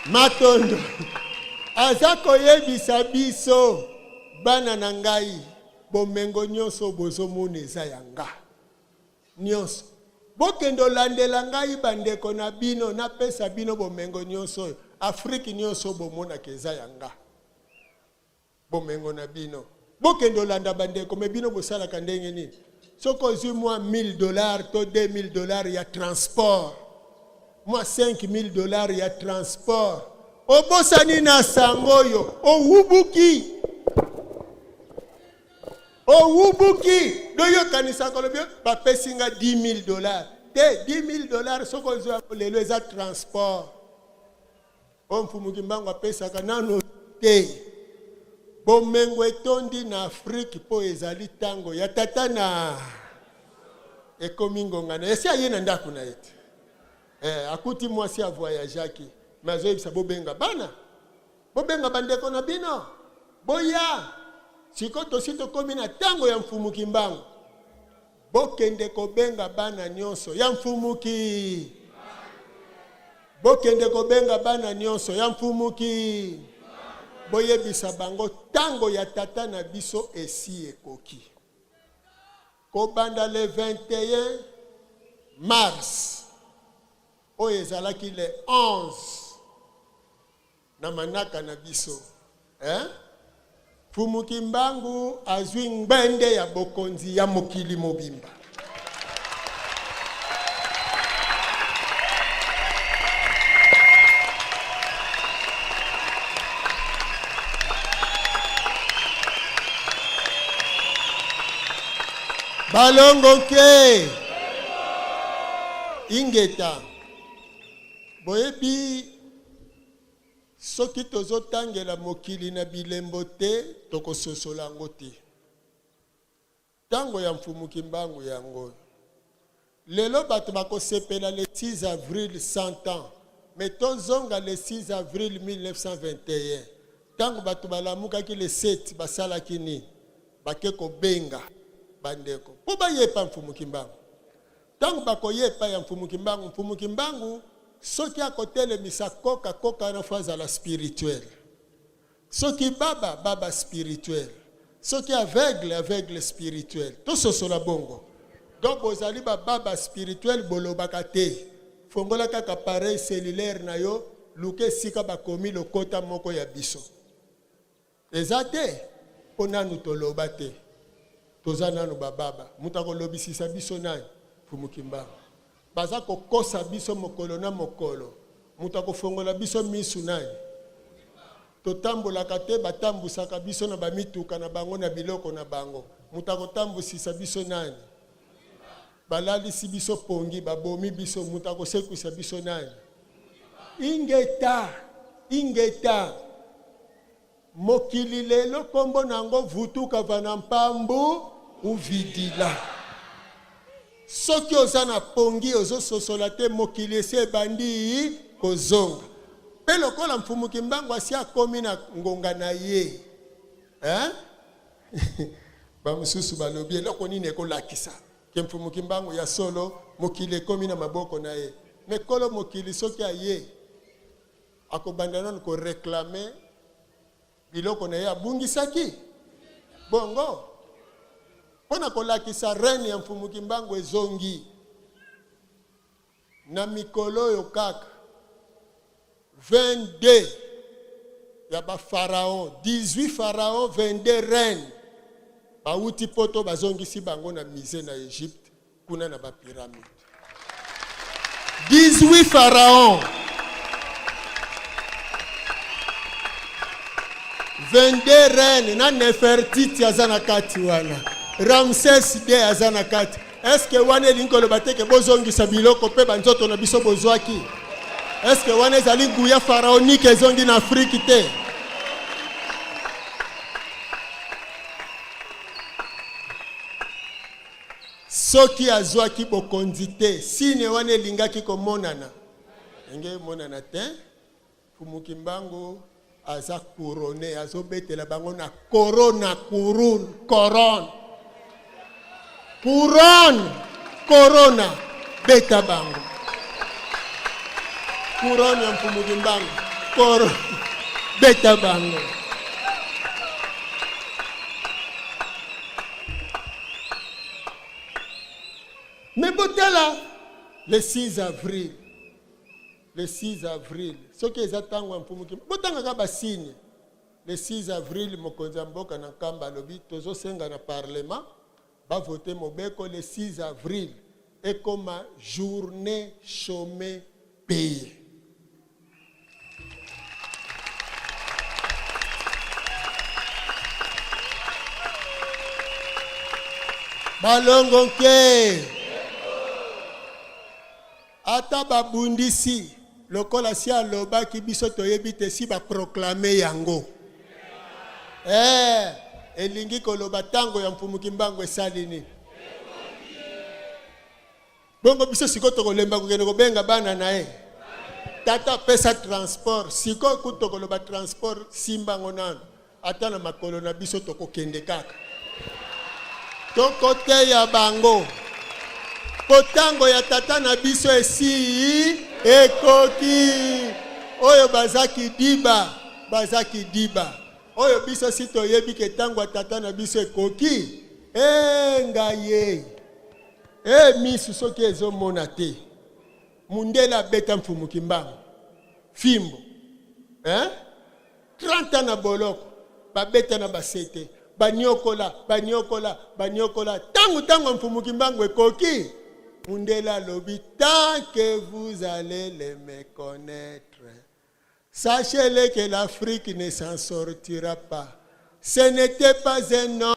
matondo aza koyebisa biso bana na ngai bomengo nyonso bozomona eza yanga nyonso bokendo landela ngai bandeko na bino napesa bino bomengo nyonso Afrique nyonso bomona keza yanga bomengo na bino bokendo landa bandeko me bino bosalaka ndenge nini soko zwi mwa $1000 to $2000 ya transport mwa $5000 ya transport obosani na sangoyo owubuki doyo kanisa kolobio bapesinga $10,000 te $10,000 soko zwa lelo eza transport Fumukimbangu apesaka nano te bomengo etondi na Afrique po ezali tango ya tata na ekomi ngongana esi aye na ndako na ete akuti mwasi a voyageaki mais azoyebisa bobenga bana bobenga bandeko na bino boya siko tosi tokomi na tango ya Fumukimbangu bokende kobenga bana nyonso ya Mfumuki bokende kobenga bana nyonso ya Mfumuki boyebisa bango tango ya tata na biso esi ekoki kobanda le 21 mars oyo ezalaki le 11 na manaka na biso Fumukimbangu azwi ngbende ya bokonzi ya mokili mobimba balongo ke ingeta boyebi soki tozotangela mokili na bilembo te tokososola yango te. Tango ya mfumuki mbangu yango lelo bato bakosepela le 6 avril 100 ans mais tozonga le 6 avril 1921 tango bato balamukaki le 7 basalaki nini bake kobenga bandeko po bayepa mfumuki mbangu. Tango bakoyepa ya mfumuki mbangu soki akotelemisa koka na faza la spirituel, soki baba spirituel, soki aveugle spirituel, tout sosola bongo. Donc bozali baba spirituel bolobaka te, fongola kaka appareil cellulaire na yo luke sika bakomi lokota moko ya biso. Eza te pona nu toloba te, toza nanu baba mutako lobisisa biso nani mfumuki mbangu. Baza kokosa biso mokolo na mokolo mutako fongola biso misu nani totambolaka te batambusaka biso na bamituka na bango na biloko na bango mutako tambusisa biso nani balalisi biso pongi babomi biso mutako sekuisa biso nani ingeta mokili lelo kombo nango vutuka vana mpambu uvidila. Soki ozana pongi ozososola te mokili ese bandi kozonga. Pe lokola mfumuki mbangu asi akomi na ngonga na ye. Bamususu balobi eloko nini ekolakisa ke mfumuki mbangu ya solo mokili ekomi na maboko na ye. Mekolo mokili soki aye akobandana ko réclamer biloko na ye abungisaki. Bongo pona kolakisa reine ya mfumuki mbangu ezongi na mikolo yo kaka 22 ya ba pharaon 18 pharaon 22 reine bauti poto bazongisi bango na mise na Egypte kuna na ba pyramide 18 pharaon 22 reine na Nefertiti azana kati wana Ramsès II azana kati. Est-ce que wane linkolo bateke bozongisa biloko pe banzoto na biso bozwaki? Est-ce que wane ezali nguya pharaonique ezongi na Afrique te? Soki azwaki bokonzi te, sine wane lingaki komonana. Enge monana te, mfumuki mbangu aza couronné, azobetela bango na corona, beta bango. Couronne ya mfumuki mbangu, beta bango. Mais botala, le 6 avril. Le 6 avril. Ce qui est attendu en Pumuki. Botanga ka basine. Le 6 avril, mokonzi mboka na kamba lobi tozo senga na parlement ba voter mobeko le 6 avril et comme journée chômée payée. Balongo ke ata babundisi lokola si aloba ki biso toyebi te si ba proclamer yango elingi koloba tango ya mfumuki mbangu esalini bongo biso siko tokolemba kokende kobenga bana nae tata pesa transport siko kutokoloba transport simbango nano ata na makolo na biso tokokende kaka tokote ya bango potango ya tata na biso esi ekoki oyo bazaki diba oyo biso si toyebi ke tango tata na biso ekoki ngaye misu soki ezomona te mundela beta mfumuki mbangu fimbo 30 ans na boloko babeta na basete banyokola tango mfumuki mbangu ekoki mundela lobi tant que vous allez le méconnaître sachez-le que l'Afrique ne s'en sortira pas. Ce n'était pas un homme